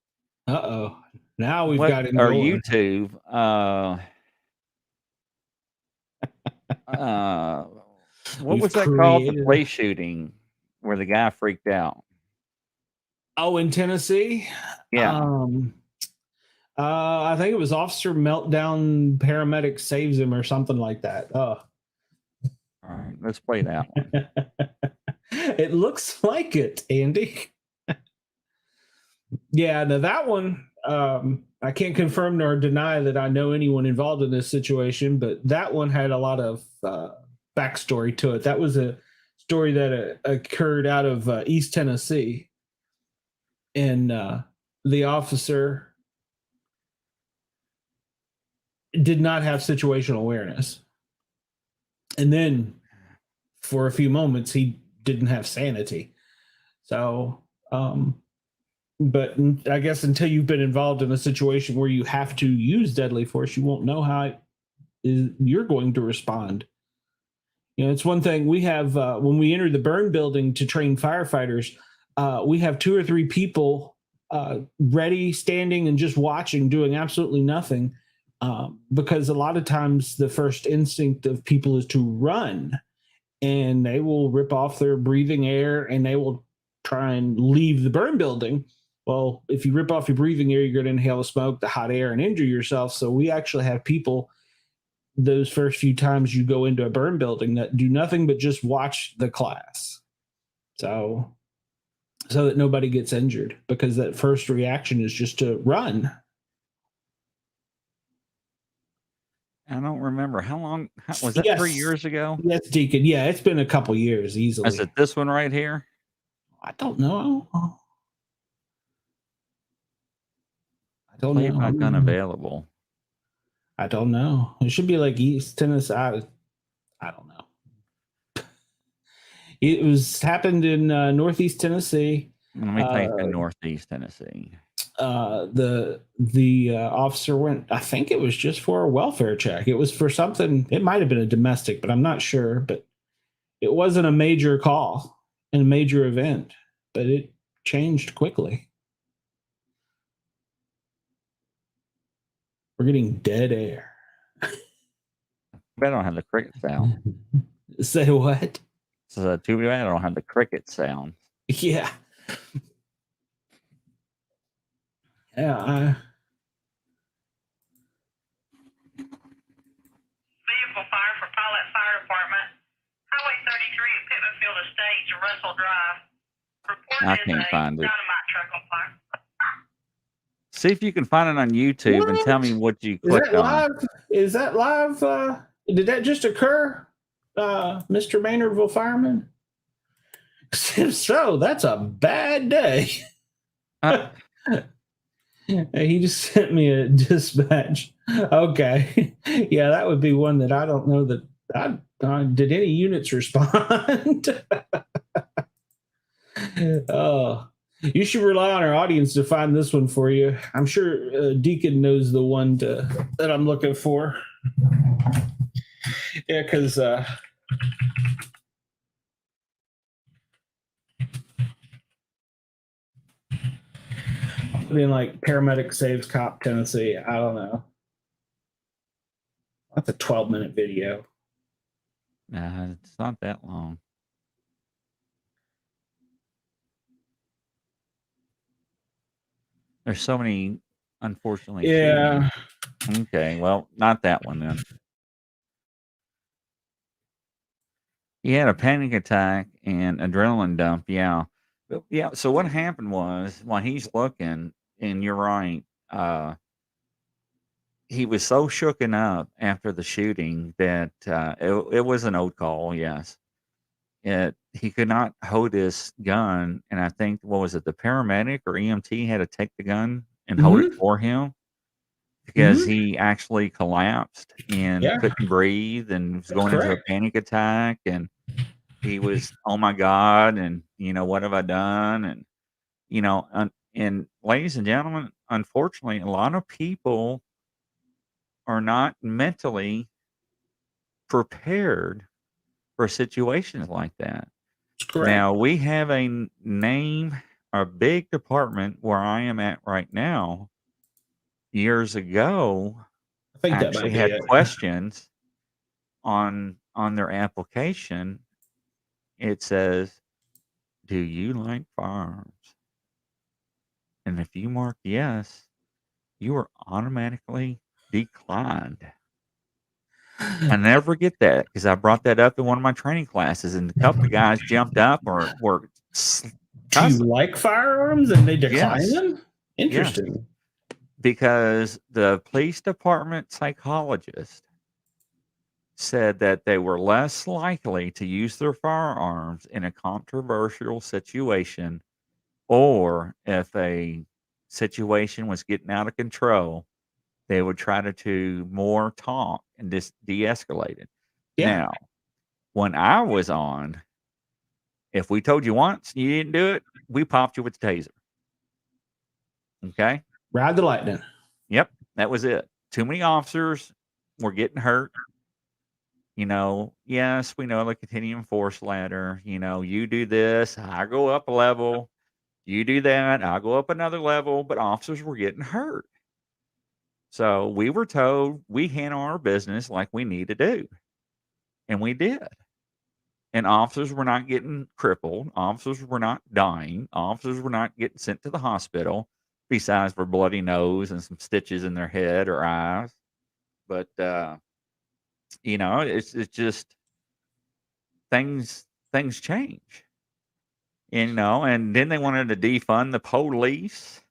Uh-oh. Now we've what got him or going. YouTube, what We've was that called? The created- play shooting where the guy freaked out. Oh, in Tennessee? Yeah. I think it was Officer Meltdown, paramedic saves him or something like that. Oh. All right, let's play that one. It looks like it, Andy. Yeah, now that one, I can't confirm nor deny that I know anyone involved in this situation, but that one had a lot of backstory to it. That was a story that occurred out of East Tennessee. And the officer did not have situational awareness. And then for a few moments, he didn't have sanity. So, but I guess until you've been involved in a situation where you have to use deadly force, you won't know how you're going to respond. You know, it's one thing we have when we enter the burn building to train firefighters, we have 2 or 3 people ready, standing, and just watching, doing absolutely nothing. Because a lot of times the first instinct of people is to run, and they will rip off their breathing air and they will try and leave the burn building. Well, if you rip off your breathing air, you're going to inhale the smoke, the hot air, and injure yourself. So we actually have people those first few times you go into a burn building that do nothing but just watch the class. So that nobody gets injured, because that first reaction is just to run. I don't remember how long was that. 3 years ago? Yes, Deacon. Yeah, it's been a couple years easily. Is it this one right here? I don't know. Play by gun available. I don't know. It should be like East Tennessee. I don't know. It was happened in Northeast Tennessee. Let me type in Northeast Tennessee. The officer went, I think it was just for a welfare check. It was for something, it might have been a domestic, but I'm not sure. But it wasn't a major call and a major event, but it changed quickly. We're getting dead air. I don't have the cricket sound. Say what? So too bad I don't have the cricket sound. Yeah. Yeah. Vehicle fire for Pilot Fire Department. Highway 33 at Pittman Field Estates, Russell Drive. Report I is can't a find it. dynamite truck on fire. See if you can find it on YouTube and tell me what you Is clicked that on. live? Is that live? Did that just occur, Mr. Maynardville Fireman? If so, that's a bad day. He just sent me a dispatch. Okay. Yeah, that would be one that I don't know that did any units respond? Oh, you should rely on our audience to find this one for you. I'm sure Deacon knows the one that I'm looking for. Yeah, because Being like paramedic saves cop Tennessee. I don't know. That's a 12-minute video. Nah, it's not that long. There's so many, unfortunately. Yeah. shootings. Okay, well, not that one then. He had a panic attack and adrenaline dump. Yeah. Yeah. So what happened was while he's looking, and you're right, he was so shooken up after the shooting that it was an old call. Yes. He could not hold his gun. And I think, what was it? The paramedic or EMT had to take the gun and hold it for him because he actually collapsed and couldn't breathe and was going into a panic attack. And he was, oh my God. And, what have I done? And, and ladies and gentlemen, unfortunately, a lot of people are not mentally prepared for situations like that. Now, we have a big department where I am at right now. Years ago, I think that actually might be had it. questions on their application. It says, do you like firearms? And if you mark yes, you are automatically declined. I never forget that because I brought that up in one of my training classes, and a couple of guys jumped up or were Do you like firearms and they decline Yes. them? Interesting. Yes. Because the police department psychologist said that they were less likely to use their firearms in a controversial situation, or if a situation was getting out of control, they would try to do more talk and just de-escalate it. Yeah. Now, when I was on, if we told you once and you didn't do it, we popped you with the taser. Okay? Ride the lightning. Yep, that was it. Too many officers were getting hurt. Yes, we know the continuum force ladder. You do this, I go up a level. You do that, I'll go up another level. But officers were getting hurt. So we were told we handle our business like we need to do. And we did. And officers were not getting crippled. Officers were not dying. Officers were not getting sent to the hospital, besides for bloody nose and some stitches in their head or eyes. But, it's just things change, and then they wanted to defund the police.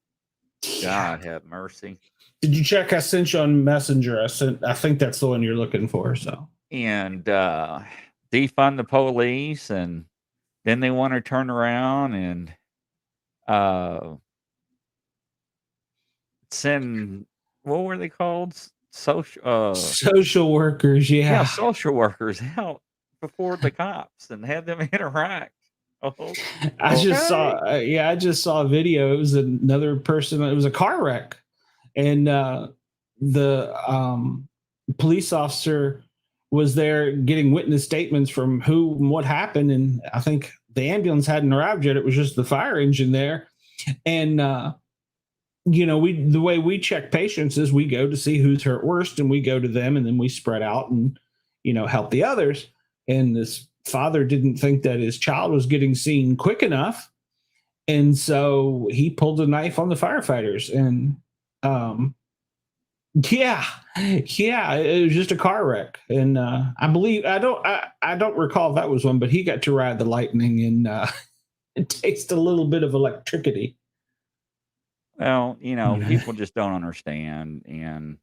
God have mercy. Did you check? I sent you on Messenger. I think that's the one you're looking for. So, And defund the police, and then they want to turn around and send, what were they called? Social workers. Yeah, social workers out before the cops and have them interact. Oh, I just saw a video. It was another person. It was a car wreck, and the police officer was there getting witness statements from who and what happened. And I think the ambulance hadn't arrived yet. It was just the fire engine there. And, the way we check patients is we go to see who's hurt worst, and we go to them, and then we spread out and, help the others. And this father didn't think that his child was getting seen quick enough. And so he pulled a knife on the firefighters. And, it was just a car wreck. And I believe I don't recall if that was one, but he got to ride the lightning and taste a little bit of electricity. Well, people just don't understand, and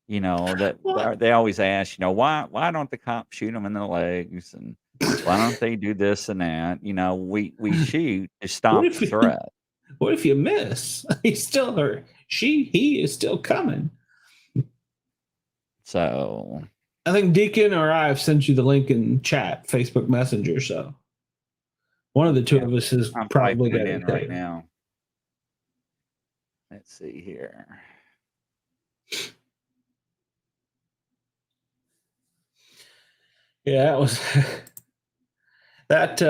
that they always ask, why don't the cops shoot them in the legs, and why don't they do this and that? We shoot to stop the threat. What if you miss? He's still hurt. He is still coming. So I think Deacon or I have sent you the link in chat, Facebook Messenger. So one of the two of us is probably got it right now. Let's see here. Yeah, that was that.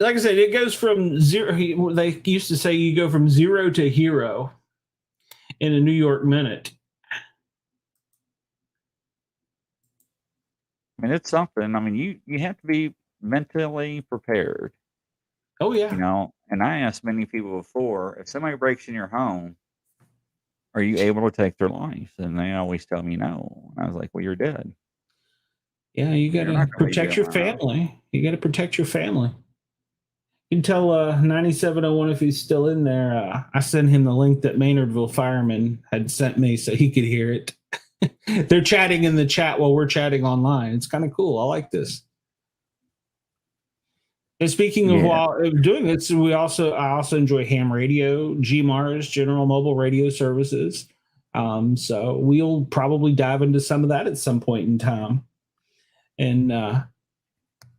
like I said, it goes from zero. They used to say you go from 0 to hero in a New York minute. I mean, it's something. I mean, you have to be mentally prepared. Oh yeah. You know, and I asked many people before, if somebody breaks in your home, are you able to take their life? And they always tell me no. And I was like, well, you're dead. Yeah, you got You're to not gonna leave protect you your alone. family. You got to protect your family. You can tell 9701 if he's still in there. I sent him the link that Maynardville fireman had sent me so he could hear it. They're chatting in the chat while we're chatting online. It's kind of cool. I like this. And speaking of while doing this, I also enjoy ham radio, GMARS, General Mobile Radio Services. So we'll probably dive into some of that at some point in time and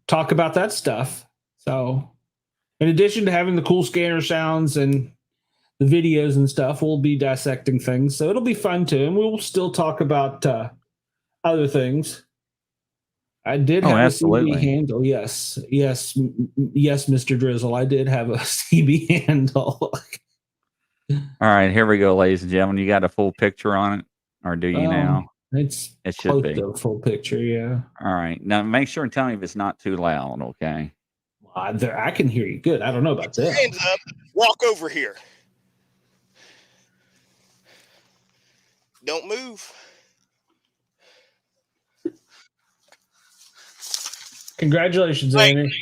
talk about that stuff. So in addition to having the cool scanner sounds and the videos and stuff, we'll be dissecting things. So it'll be fun too. And we'll still talk about other things. I did have a CB handle. Yes, Mr. Drizzle. I did have a CB handle. All right, here we go, ladies and gentlemen. You got a full picture on it, or do you now? It should close be to a full picture. Yeah. All right. Now make sure and tell me if it's not too loud. Okay. I can hear you good. I don't know about that. Hands up. Walk over here. Don't move. Congratulations, Amy.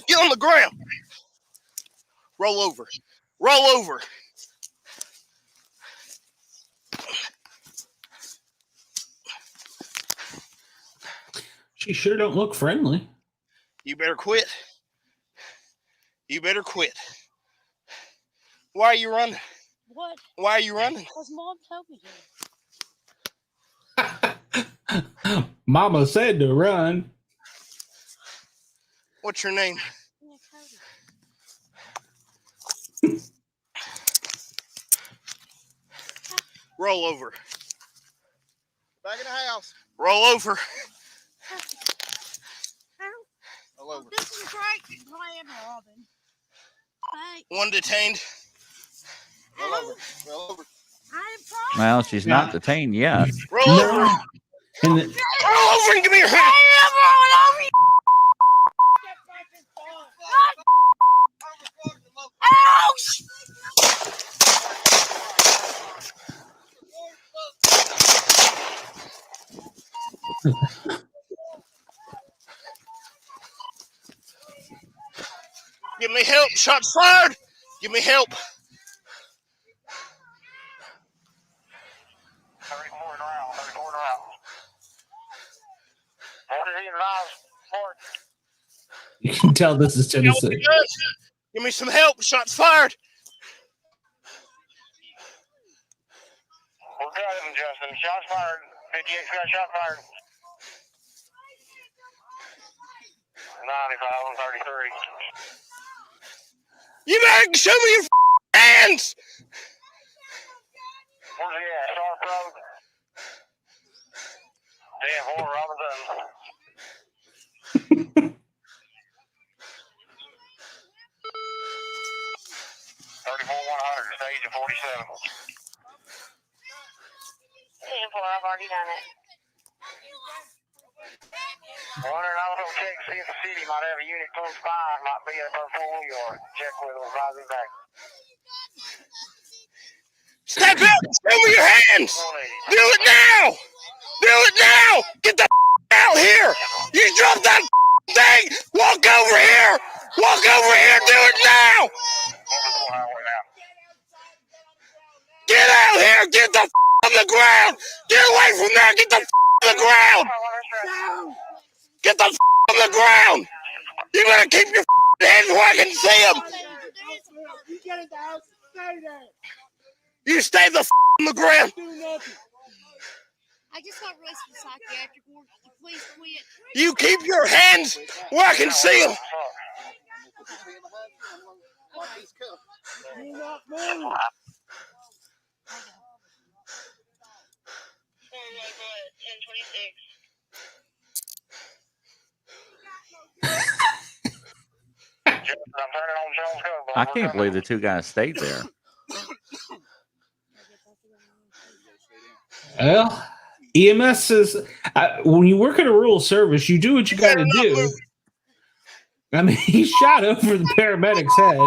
Get on the ground. Roll over. Roll over. She sure don't look friendly. You better quit. You better quit. Why are you running? What? Why are you running? Because Mom told me to. Mama said to run. What's your name? Roll over. Back in the house. Roll over. Roll over. This is great plan, Robin. Hey. One detained. Roll over. Roll over. Well, she's not detained yet. Roll over. Roll over and give me your hand. Give me help. Shots fired. Give me help. You can tell this is Tennessee. Give me some help. Shots fired. We got him, Justin. Shots fired. 58 got shot fired. 95 on 33. You better show me your hands. Where's he at? Sharp Road. Damn, Fort Robinson. 34-100, stage of 47. 10-4, I've already done it. Wondering, I was going to check, see if the city might have a unit close by. Might be at our 4 yard. Check with them, advise him back. Step up! Show me your hands! Do it now! Do it now! Get the out here! You dropped that thing! Walk over here! Walk over here! Do it now! Get out here! Get the on the ground! Get away from there! Get the on the ground! Get the on the ground! You better keep your hands where I can see them! You stay the on the ground! I just got released from psychiatric ward. Please quit. You keep your hands where I can see them! Do not move. I can't believe the two guys stayed there. Well, EMS is when you work at a rural service, you do what you got to do. I mean, he shot over the paramedic's head.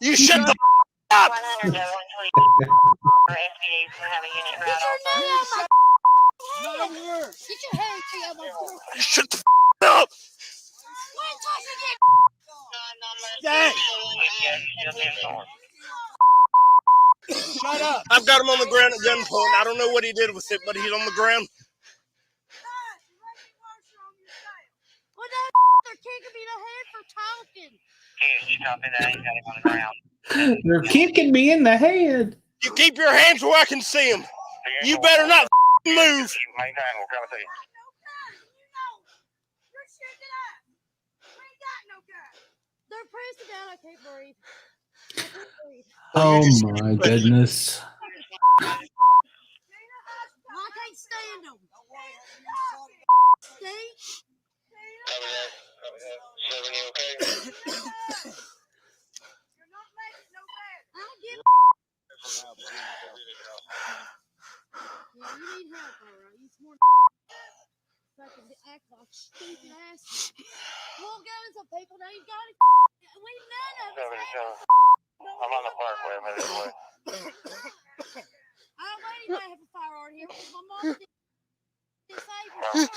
You shut the up. Shut the up. Dang. Shut up. I've got him on the ground at gunpoint. I don't know what he did with it, but he's on the ground. What the they're kicking me in the head for talking. You copy that? You got him on the ground. They're kicking me in the head. You keep your hands where I can see them. You better not move. You're shaking up. We ain't got no gun. They're pressing down. I can't breathe. Oh my goodness. I can't stand them. Steve? Seven, you okay? You're not making no bad. I don't give Yeah, you need help, all right? You smart fucking act like stupid ass. Won't go in some people, now you got it. We none of us. I'm on the parkway, by the way. I don't want anybody to have a firearm here because my mom did disabled.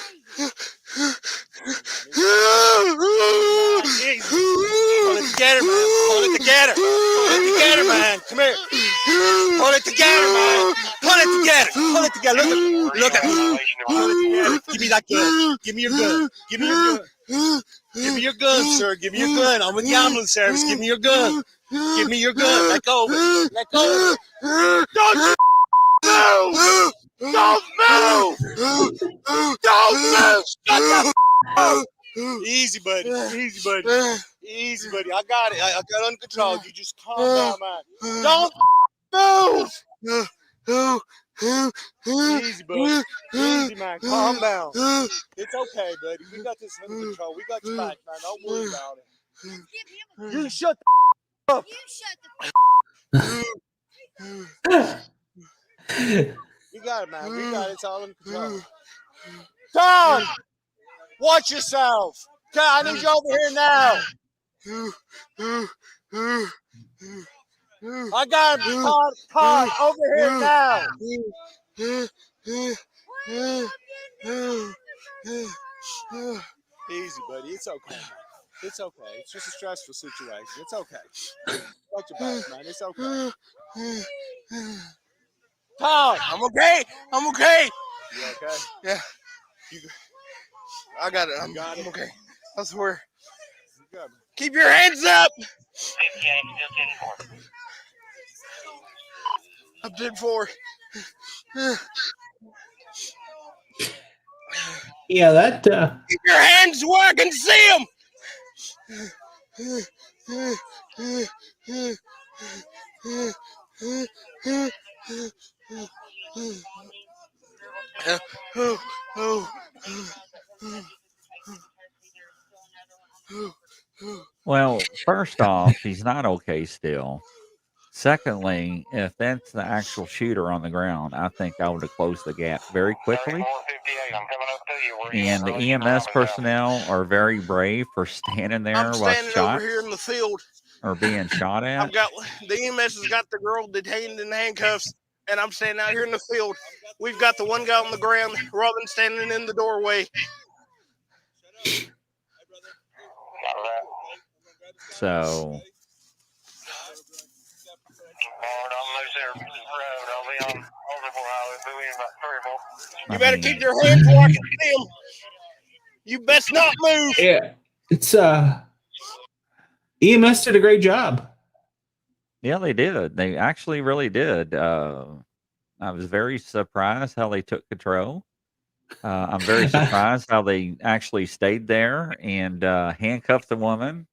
Pull it together, man. Pull it together. Pull it together, man. Come here. Pull it together, man. Pull it together. Pull it together. Look at me. Pull it together. Give me that gun. Give me your gun. Give me your gun. Give me your gun, sir. Give me your gun. I'm with the ambulance service. Give me your gun. Give me your gun. Let go. Let go. Don't move. Don't move. Don't move. Shut the up. Easy, buddy. Easy, buddy. Easy, buddy. I got it. I got it under control. You just calm down, man. Don't move. Easy, buddy. Easy, man. Calm down. It's okay, buddy. We got this under control. We got your back, man. Don't worry about it. You shut the up. You shut the We got it, man. We got it. It's all under control. Tom! Watch yourself. Okay, I need you over here now. I got him. Todd, over here now. Easy, buddy. It's okay. It's okay. It's just a stressful situation. It's okay. Watch your back, man. It's okay. Todd, I'm okay. I'm okay. You okay? Yeah. I got it. I'm okay. I swear. Keep your hands up. I'm 10-4. Yeah, that. Keep your hands where I can see them. Well, first off, he's not okay still. Secondly, if that's the actual shooter on the ground, I think I would have closed the gap very quickly. And the EMS personnel are very brave for standing there I'm while standing shot over here in the field. or being shot at. I've got the EMS has got the girl detained in handcuffs, and I'm standing out here in the field. We've got the one guy on the ground, Robin standing in the doorway. So You better keep your hands where I can see them. You best not move. Yeah, it's EMS did a great job. yeah, they did. They actually really did. I was very surprised how they took control. I'm very surprised how they actually stayed there and handcuffed the woman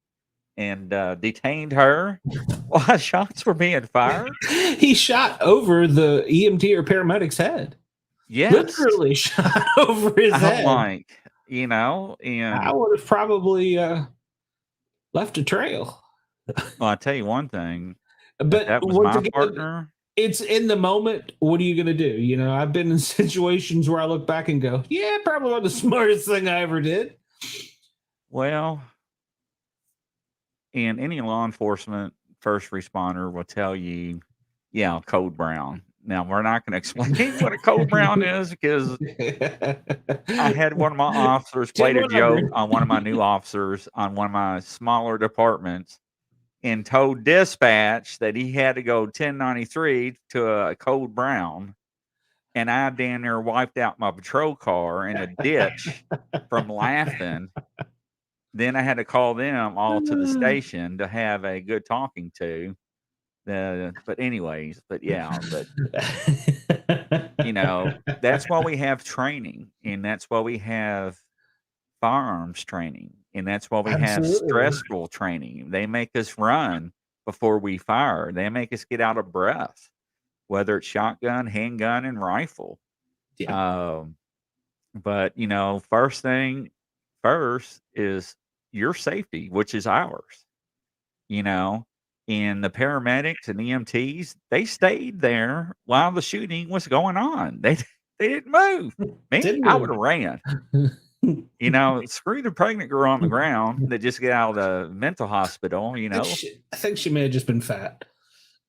and detained her while shots were being fired. He shot over the EMT or paramedic's head. Yes. Literally shot over his I'm head. like, you know, I and would have probably left a trail. well, I tell you one thing. If But that was once my again, partner. it's in the moment. What are you going to do? You know, I've been in situations where I look back and go, yeah, probably not the smartest thing I ever did. Well, and any law enforcement first responder will tell you, yeah, code brown. Now, we're not going to explain what a code brown is because I had one of my officers played a joke on one of my new officers on one of my smaller departments and told dispatch that he had to go 1093 to a code brown. And I damn near wiped out my patrol car in a ditch from laughing. Then I had to call them all to the station to have a good talking to. But anyways, but yeah, but you know, that's why we have training, and that's why we have firearms training, and that's why we have Absolutely. stressful training. They make us run before we fire. They make us get out of breath, whether it's shotgun, handgun, and rifle. Yeah. But you know, first thing first is your safety, which is ours. You know, and the paramedics and EMTs, they stayed there while the shooting was going on. They didn't move. Me, Didn't I move. would have ran. You know, screw the pregnant girl on the ground that just got out of the mental hospital. You know, I think she may have just been fat.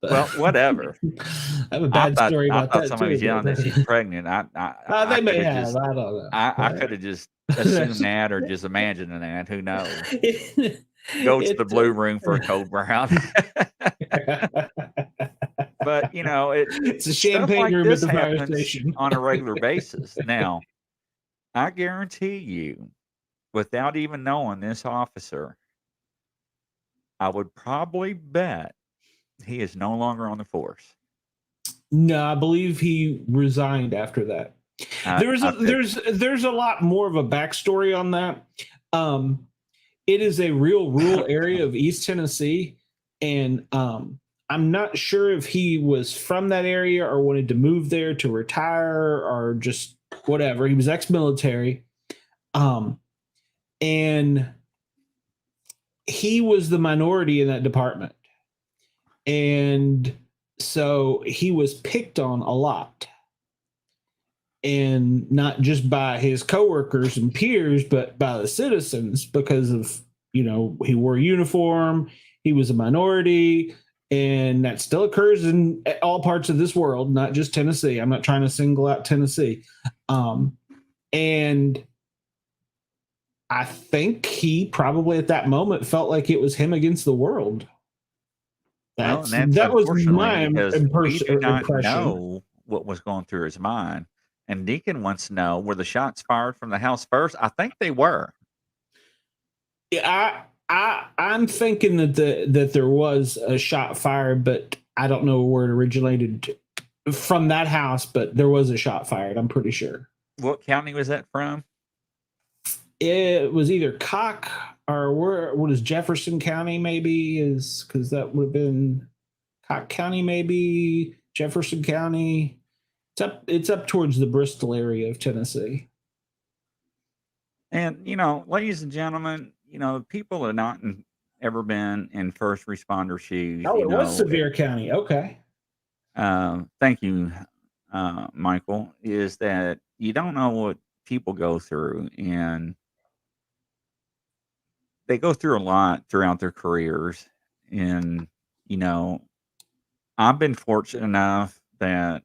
But well, whatever. I have a bad story I about thought that somebody too. was yelling that she's pregnant. I They may coulda have. just, I don't know. I could have just assumed that or just imagining that. Who knows? Go to the blue room for a cold brown. But you know, It's a stuff champagne like room at this the fire happens station. on a regular basis. Now, I guarantee you, without even knowing this officer, I would probably bet he is no longer on the force. No, I believe he resigned after that. There's a lot more of a backstory on that. It is a real rural area of East Tennessee, and I'm not sure if he was from that area or wanted to move there to retire or just whatever. He was ex-military, and he was the minority in that department, and so he was picked on a lot. And not just by his coworkers and peers, but by the citizens because of, you know, he wore a uniform, he was a minority, and that still occurs in all parts of this world, not just Tennessee. I'm not trying to single out Tennessee. And I think he probably at that moment felt like it was him against the world. That was my we do not impression. know what was going through his mind. And Deacon wants to know, were the shots fired from the house first? I think they were. Yeah, I'm thinking that there was a shot fired, but I don't know where it originated from that house, but there was a shot fired, I'm pretty sure. What county was that from? It was either Cock or what is Jefferson County maybe is, because that would have been Cock County maybe, Jefferson County. It's up towards the Bristol area of Tennessee. And, you know, ladies and gentlemen, you know, people have not ever been in first responder shoes. Oh, you it know, was Sevier County. Okay. Thank you, Michael, is that you don't know what people go through, and they go through a lot throughout their careers. And, you know, I've been fortunate enough that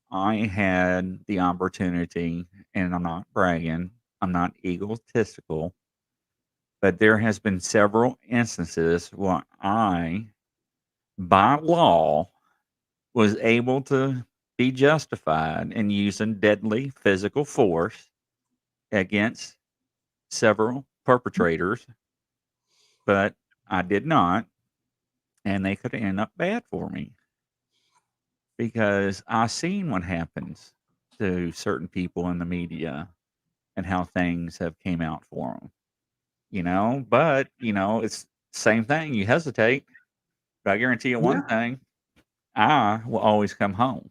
I had the opportunity, and I'm not bragging, I'm not egotistical, but there has been several instances where I, by law, was able to be justified in using deadly physical force against several perpetrators, but I did not, and they could end up bad for me. Because I've seen what happens to certain people in the media and how things have came out for them, you know. But you know, it's same thing. You hesitate, but I guarantee you one thing: I will always come home,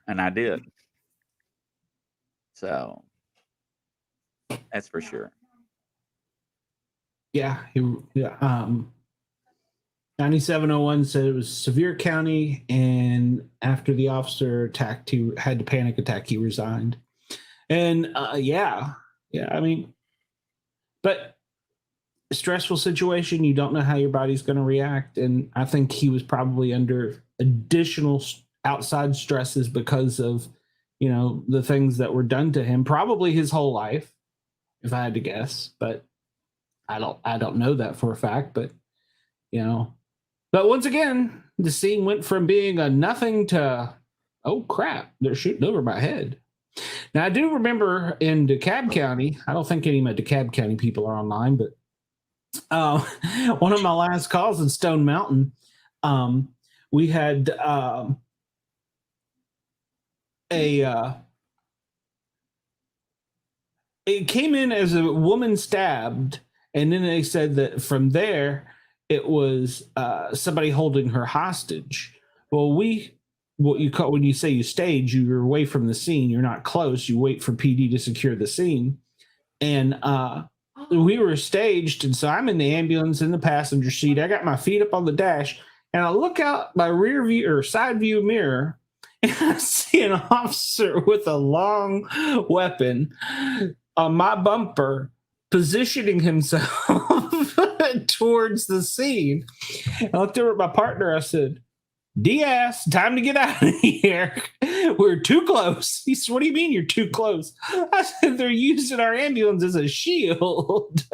and I did. So that's for sure. Yeah. 9701 said it was Sevier County, and after the officer attacked, he had to panic attack. He resigned. And yeah. I mean, but stressful situation, you don't know how your body's going to react. And I think he was probably under additional outside stresses because of, the things that were done to him, probably his whole life, if I had to guess. But I don't know that for a fact, but but once again, the scene went from being a nothing to, oh crap, they're shooting over my head. Now I do remember in DeKalb County, I don't think any of my DeKalb County people are online, but one of my last calls in Stone Mountain, we had it came in as a woman stabbed, and then they said that from there it was somebody holding her hostage. Well, what you call, when you say you stage, you're away from the scene, you're not close, you wait for PD to secure the scene. And we were staged, and so I'm in the ambulance in the passenger seat. I got my feet up on the dash, and I look out my rear view or side view mirror, and I see an officer with a long weapon on my bumper, positioning himself towards the scene. I looked over at my partner. I said, Diaz, time to get out of here. We're too close. He said, what do you mean you're too close? I said, they're using our ambulance as a shield.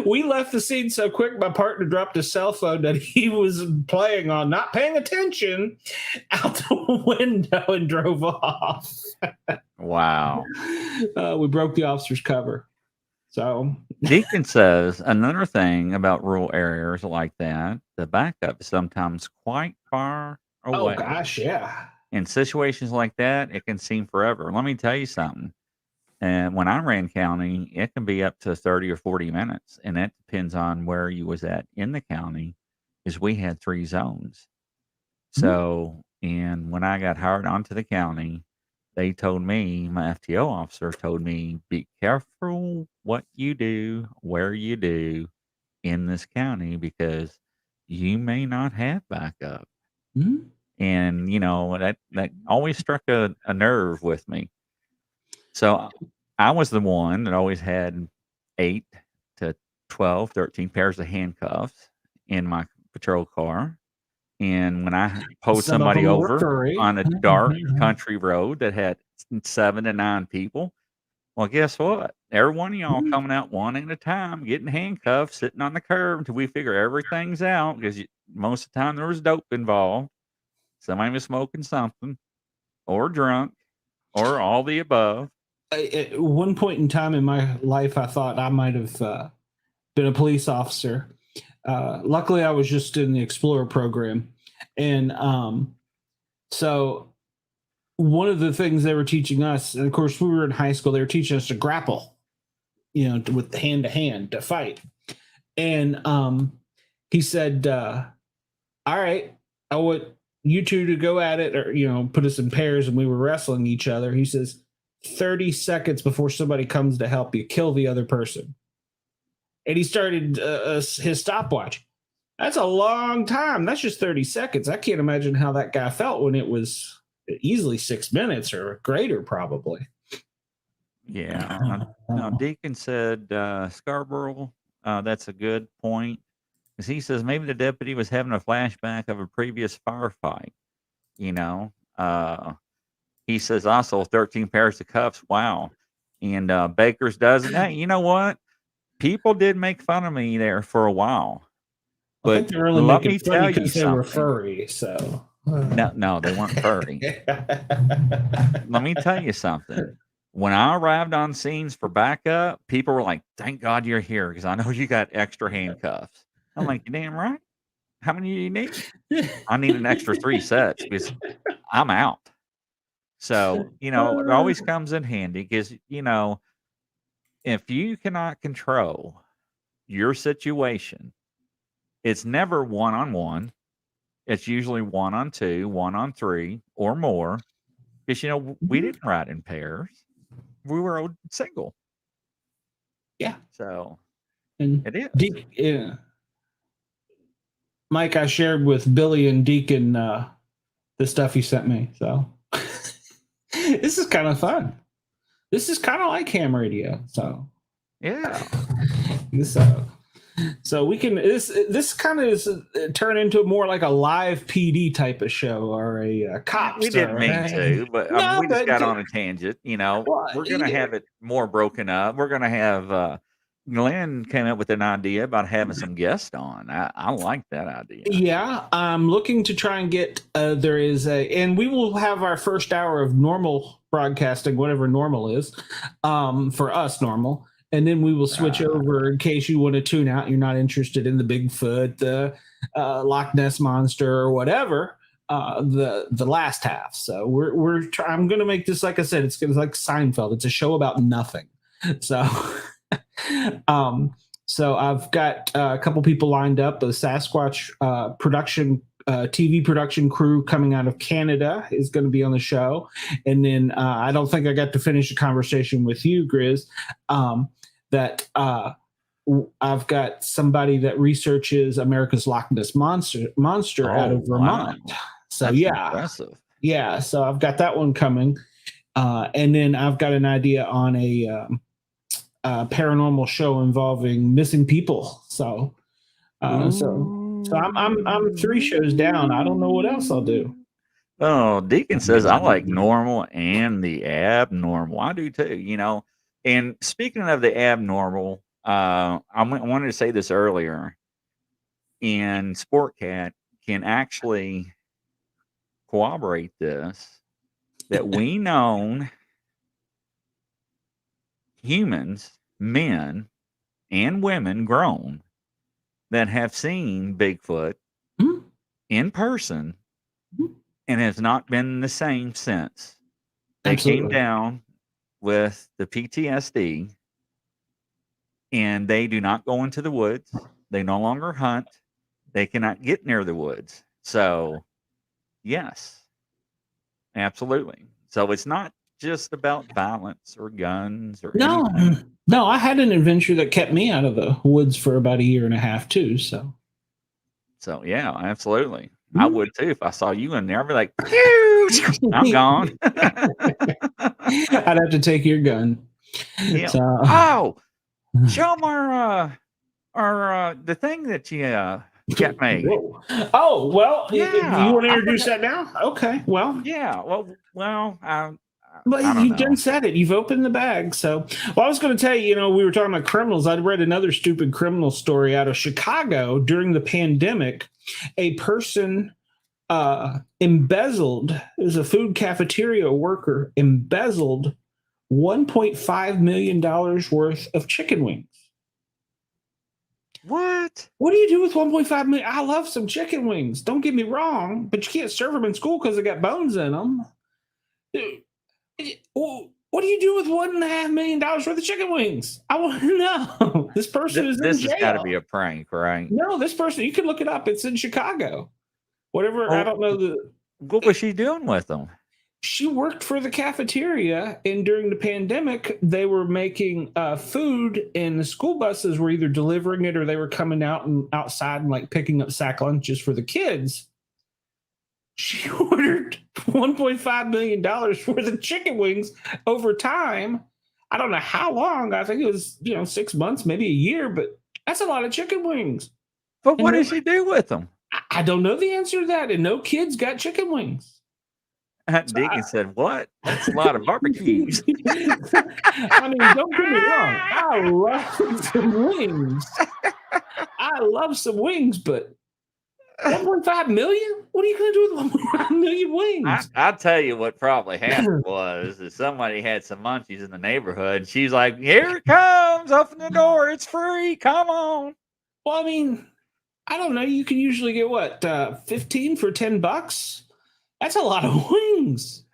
We left the scene so quick, my partner dropped his cell phone that he was playing on, not paying attention, out the window and drove off. Wow. We broke the officer's cover. So Deacon says another thing about rural areas like that, the backup is sometimes quite far away. Oh gosh, yeah. In situations like that, it can seem forever. Let me tell you something. And when I ran county, it can be up to 30 or 40 minutes. And that depends on where you was at in the county, because we had 3 zones. So, and when I got hired onto the county, they told me, my FTO officer told me, be careful what you do, where you do in this county, because you may not have backup. Mm-hmm. And, that always struck a nerve with me. So I was the one that always had 8 to 12, 13 pairs of handcuffs in my patrol car. And when I pulled somebody over on a dark country road that had 7 to 9 people, well, guess what? Every one of y'all coming out one at a time, getting handcuffed, sitting on the curb until we figure everything's out, because most of the time there was dope involved. Somebody was smoking something, or drunk, or all the above. At one point in time in my life, I thought I might have been a police officer. Luckily, I was just in the Explorer program. And so one of the things they were teaching us, and of course, we were in high school, they were teaching us to grapple, with hand to hand to fight. And he said, all right, I want you two to go at it, or, put us in pairs, and we were wrestling each other. He says, 30 seconds before somebody comes to help you, kill the other person. And he started his stopwatch. That's a long time. That's just 30 seconds. I can't imagine how that guy felt when it was easily 6 minutes or greater, probably. Yeah. Now, Deacon said, Scarborough, that's a good point. Because he says maybe the deputy was having a flashback of a previous firefight. He says also 13 pairs of cuffs. Wow. And Baker's dozen. Hey, you know what? People did make fun of me there for a while. But I think they're really let making me fun tell you because they were something. furry. So No, they weren't furry. Let me tell you something. When I arrived on scenes for backup, people were like, thank God you're here, because I know you got extra handcuffs. I'm like, you damn right. How many do you need? I need an extra 3 sets because I'm out. So, it always comes in handy because, if you cannot control your situation. It's never one-on-one. It's usually 1-on-2, 1-on-3, or more. Because, you know, we didn't ride in pairs. We were single. Yeah. So And it is. Mike, I shared with Billy and Deacon the stuff he sent me. So this is kind of fun. This is kind of like ham radio. So yeah. So we can this kind of is turn into more like a live PD type of show or a cop. We didn't mean to, but No, we just but got on a tangent. You know, Well, we're gonna have it more broken up. We're gonna have Glenn came up with an idea about having some guests on. I like that idea. Yeah, I'm looking to try and get there is and we will have our first hour of normal broadcasting, whatever normal is, for us normal, and then we will switch over in case you want to tune out. You're not interested in the Bigfoot, the Loch Ness monster, or whatever. The last half. So I'm going to make this, like I said, it's like Seinfeld. It's a show about nothing. So. So I've got a couple people lined up. The Sasquatch production, TV production crew coming out of Canada is going to be on the show. And then I don't think I got to finish the conversation with you, Grizz, that I've got somebody that researches America's Loch Ness monster out of Vermont. Wow. So That's yeah, impressive. Yeah. So I've got that one coming. And then I've got an idea on a paranormal show involving missing people. So I'm 3 shows down. I don't know what else I'll do. Oh, Deacon says I like normal and the abnormal. I do too, you know. And speaking of the abnormal, I wanted to say this earlier. And Sportcat can actually corroborate this, that we known humans, men and women grown, that have seen Bigfoot in person and has not been the same since. They came down with the PTSD and they do not go into the woods. They no longer hunt. They cannot get near the woods. So, yes, absolutely. So it's not just about violence or guns or anything. No, I had an adventure that kept me out of the woods for about 1.5 years too. So yeah, absolutely. I would too if I saw you in there. I'd be like, I'm gone. I'd have to take your gun. Yeah. So, show them our the thing that you got made. Oh, well, Yeah, you want to introduce that now? Okay, well. Yeah, well, But you've done said it. You've opened the bag. So, well, I was going to tell you, we were talking about criminals. I'd read another stupid criminal story out of Chicago during the pandemic. A person embezzled, is a food cafeteria worker, embezzled $1.5 million worth of chicken wings. What? What do you do with 1.5 million? I love some chicken wings. Don't get me wrong, but you can't serve them in school because they got bones in them. What do you do with $1.5 million worth of chicken wings? I want to know. This person is in jail. This has got to be a prank, right? No, this person, you can look it up. It's in Chicago. Whatever. I don't know what was she doing with them? She worked for the cafeteria, and during the pandemic, they were making food, and the school buses were either delivering it or they were coming out and outside and like picking up sack lunches for the kids. She ordered $1.5 million worth of chicken wings over time. I don't know how long. I think it was, 6 months, maybe a year, but that's a lot of chicken wings. But what did she do with them? I don't know the answer to that. And no kids got chicken wings. Deacon said, what? That's a lot of barbecues. I mean, don't get me wrong. I love some wings. I love some wings, but 1.5 million? What are you going to do with 1.5 million wings? I'll tell you what probably happened was that somebody had some munchies in the neighborhood. And she's like, here it comes. Open the door. It's free. Come on. Well, I mean, I don't know. You can usually get what, 15 for $10? That's a lot of wings.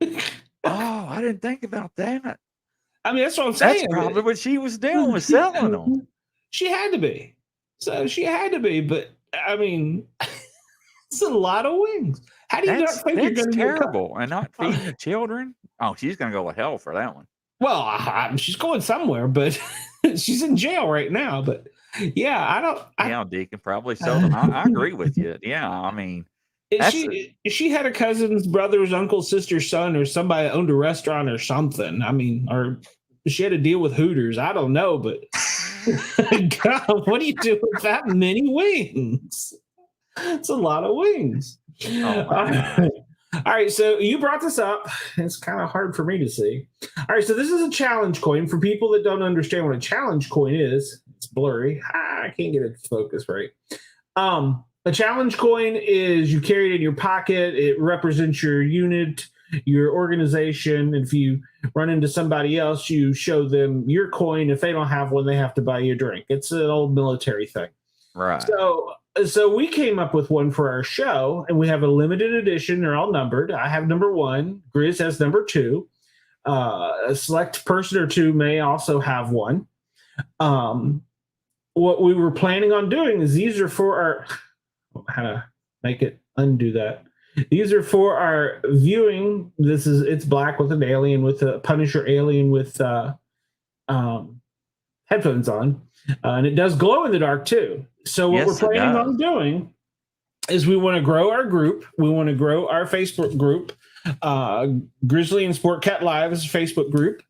Oh, I didn't think about that. I mean, that's what I'm saying. That's probably what she was doing, was selling them. She had to be. So she had to be. But I mean, it's a lot of wings. How do you not think you're going to get terrible and not feeding the children? Oh, she's going to go to hell for that one. Well, she's going somewhere, but she's in jail right now. But yeah, Yeah, Deacon, probably so. I agree with you. Yeah, I mean, she had a cousin's brother's uncle, sister's son, or somebody that owned a restaurant or something. I mean, or she had a deal with Hooters. I don't know, but God, what do you do with that many wings? It's a lot of wings. Oh, all right, so you brought this up. It's kind of hard for me to see. All right, so this is a challenge coin. For people that don't understand what a challenge coin is, it's blurry. I can't get it to focus right. A challenge coin is you carry it in your pocket. It represents your unit, your organization. If you run into somebody else, you show them your coin. If they don't have one, they have to buy you a drink. It's an old military thing. Right. So we came up with one for our show, and we have a limited edition. They're all numbered. I have number 1. Grizz has number 2. A select person or two may also have one. What we were planning on doing is these are for our... How to make it undo that. These are for our viewing. It's black with an alien, with a Punisher alien with headphones on. And it does glow in the dark too. So what we're planning on doing is we want to grow our group. We want to grow our Facebook group. Grizzly and Sportcat Live is a Facebook group.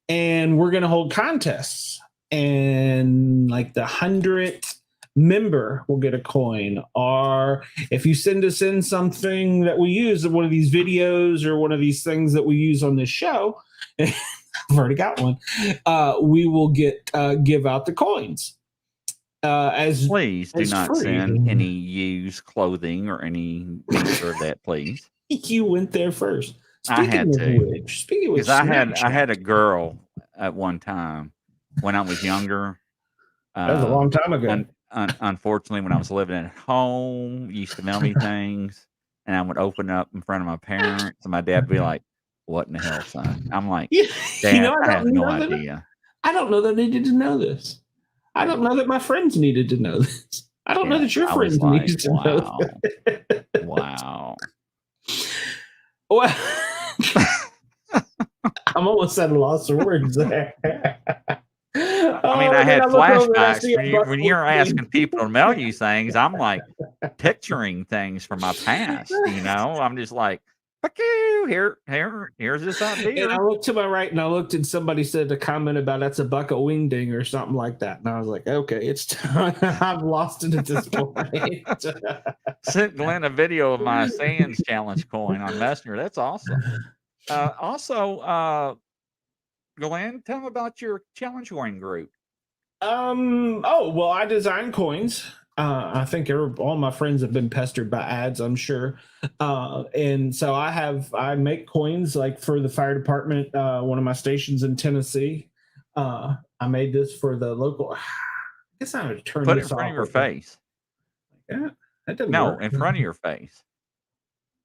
And we're going to hold contests. And like the 100th member will get a coin. Or if you send us in something that we use, one of these videos or one of these things that we use on this show, I've already got one, we will give out the coins. Please do not send any used clothing or any picture of that, please. You went there first. I had to. Because I had a girl at one time when I was younger. That was a long time ago. Unfortunately, when I was living at home, used to mail me things, and I would open up in front of my parents, and my dad would be like, "What in the hell, son?" I'm like, "Dad, I have no idea." I don't know that I needed to know this. I don't know that my friends needed to know this. I don't know that your friends needed to know this. Wow. Well, I'm almost at a loss of words there. I mean, I had flashbacks when you're asking people to mail you things. I'm like picturing things from my past. I'm just like, "Fuck you! Here's this idea." And I looked to my right, and I looked, and somebody said a comment about that's a buck of wingding or something like that, and I was like, "Okay, it's time." I've lost it at this point. Sent Glenn a video of my Sands challenge coin on Messenger. That's awesome. Also, Glenn, tell them about your challenge coin group. Well, I design coins. I think all my friends have been pestered by ads, I'm sure. And so I make coins like for the fire department, one of my stations in Tennessee. I made this for the local. I guess I'm going to turn Put this it in front off of your face. Yeah, that doesn't No, work. in front of your face.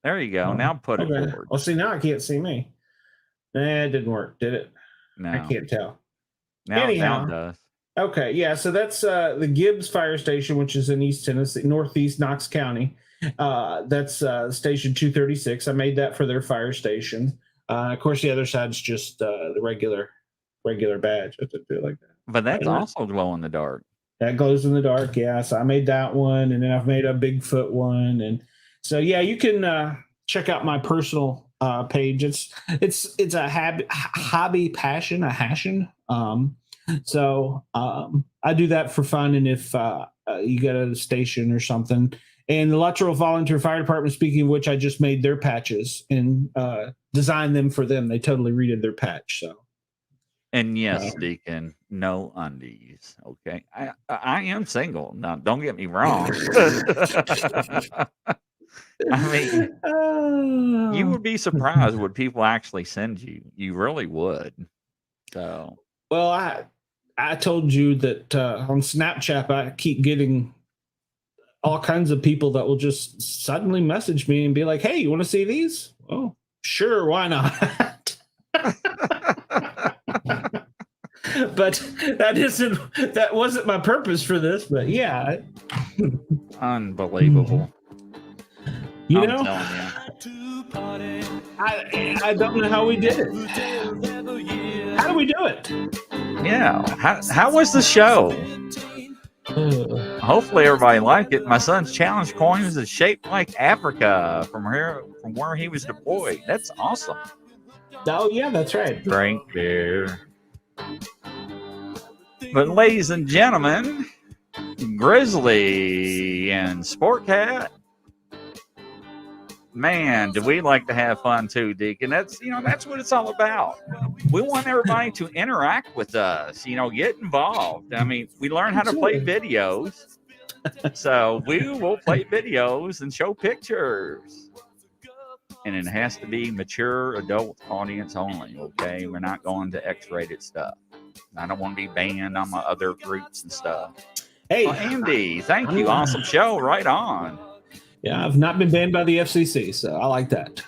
There you go. Now put it forward. Well, see, now I can't see me. It didn't work, did it? No. I can't tell. Now it does. Okay, yeah, so that's the Gibbs Fire Station, which is in East Tennessee, Northeast Knox County. That's Station 236. I made that for their fire station. Of course, the other side's just the regular badge. I have to do it like that. But that's also glow in the dark. That glows in the dark, yeah. So I made that one, and then I've made a Bigfoot one, and so yeah, you can check out my personal page. It's a hobby passion, a hashin. So I do that for fun, and if you get at a station or something, and the Luttrell Volunteer Fire Department, speaking of which, I just made their patches and designed them for them. They totally redid their patch. So, and yes, Deacon, no undies. Okay, I am single. Now, don't get me wrong. I mean, you would be surprised what people actually send you. You really would. So, well, I told you that on Snapchat, I keep getting all kinds of people that will just suddenly message me and be like, "Hey, you want to see these?" Oh, sure, why not? but that wasn't my purpose for this. But yeah, Unbelievable. you I'm know, telling you. I don't know how we did it. How do we do it? Yeah. How was the show? Hopefully everybody liked it. My son's challenge coin is shaped like Africa from where he was deployed. That's awesome. Oh yeah, that's right. Drink beer. But ladies and gentlemen, Grizzly and Sportcat, man, do we like to have fun too, Deacon? That's what it's all about. We want everybody to interact with us, get involved. I mean, we learn how to play videos. So we will play videos and show pictures. And it has to be mature adult audience only, okay? We're not going to X-rated stuff. I don't want to be banned on my other groups and stuff. Hey, Andy, thank you. Awesome show. Right on. Yeah, I've not been banned by the FCC, so I like that.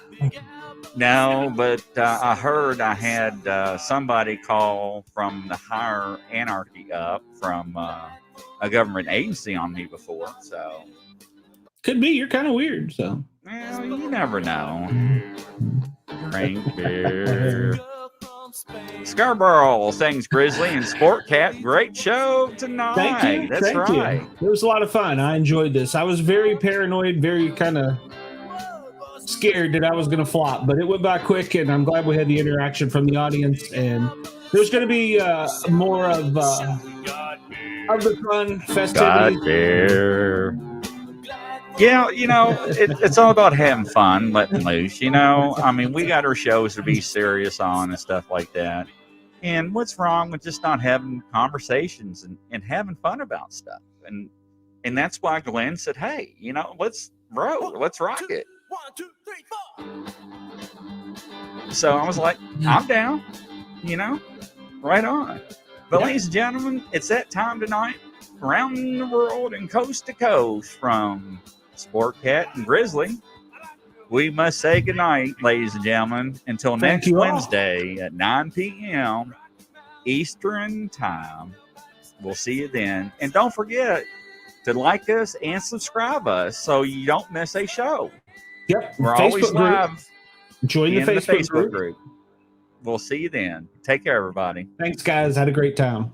No, but I heard I had somebody call from the higher anarchy up from a government agency on me before. So could be. You're kind of weird. So well, you never know. Drink beer. Scarborough, thanks Grizzly and Sportcat. Great show tonight. Thank you. That's Thank right. you. It was a lot of fun. I enjoyed this. I was very paranoid, very kind of scared that I was going to flop, but it went by quick, and I'm glad we had the interaction from the audience. And there's going to be more of the fun festivities. God beer. Yeah, it's all about having fun, letting loose, I mean, we got our shows to be serious on and stuff like that. And what's wrong with just not having conversations and having fun about stuff? And that's why Glenn said, hey, let's rock it. 1, 2, 3, 4. So I was like, I'm down, right on. But ladies and gentlemen, it's that time tonight around the world and coast to coast from Sportcat and Grizzly. We must say goodnight, ladies and gentlemen, until next Wednesday at 9 p.m. Eastern Time. We'll see you then. And don't forget to like us and subscribe us so you don't miss a show. Yep. We're Facebook always live. Group. Join the Facebook group. We'll see you then. Take care, everybody. Thanks, guys. Had a great time.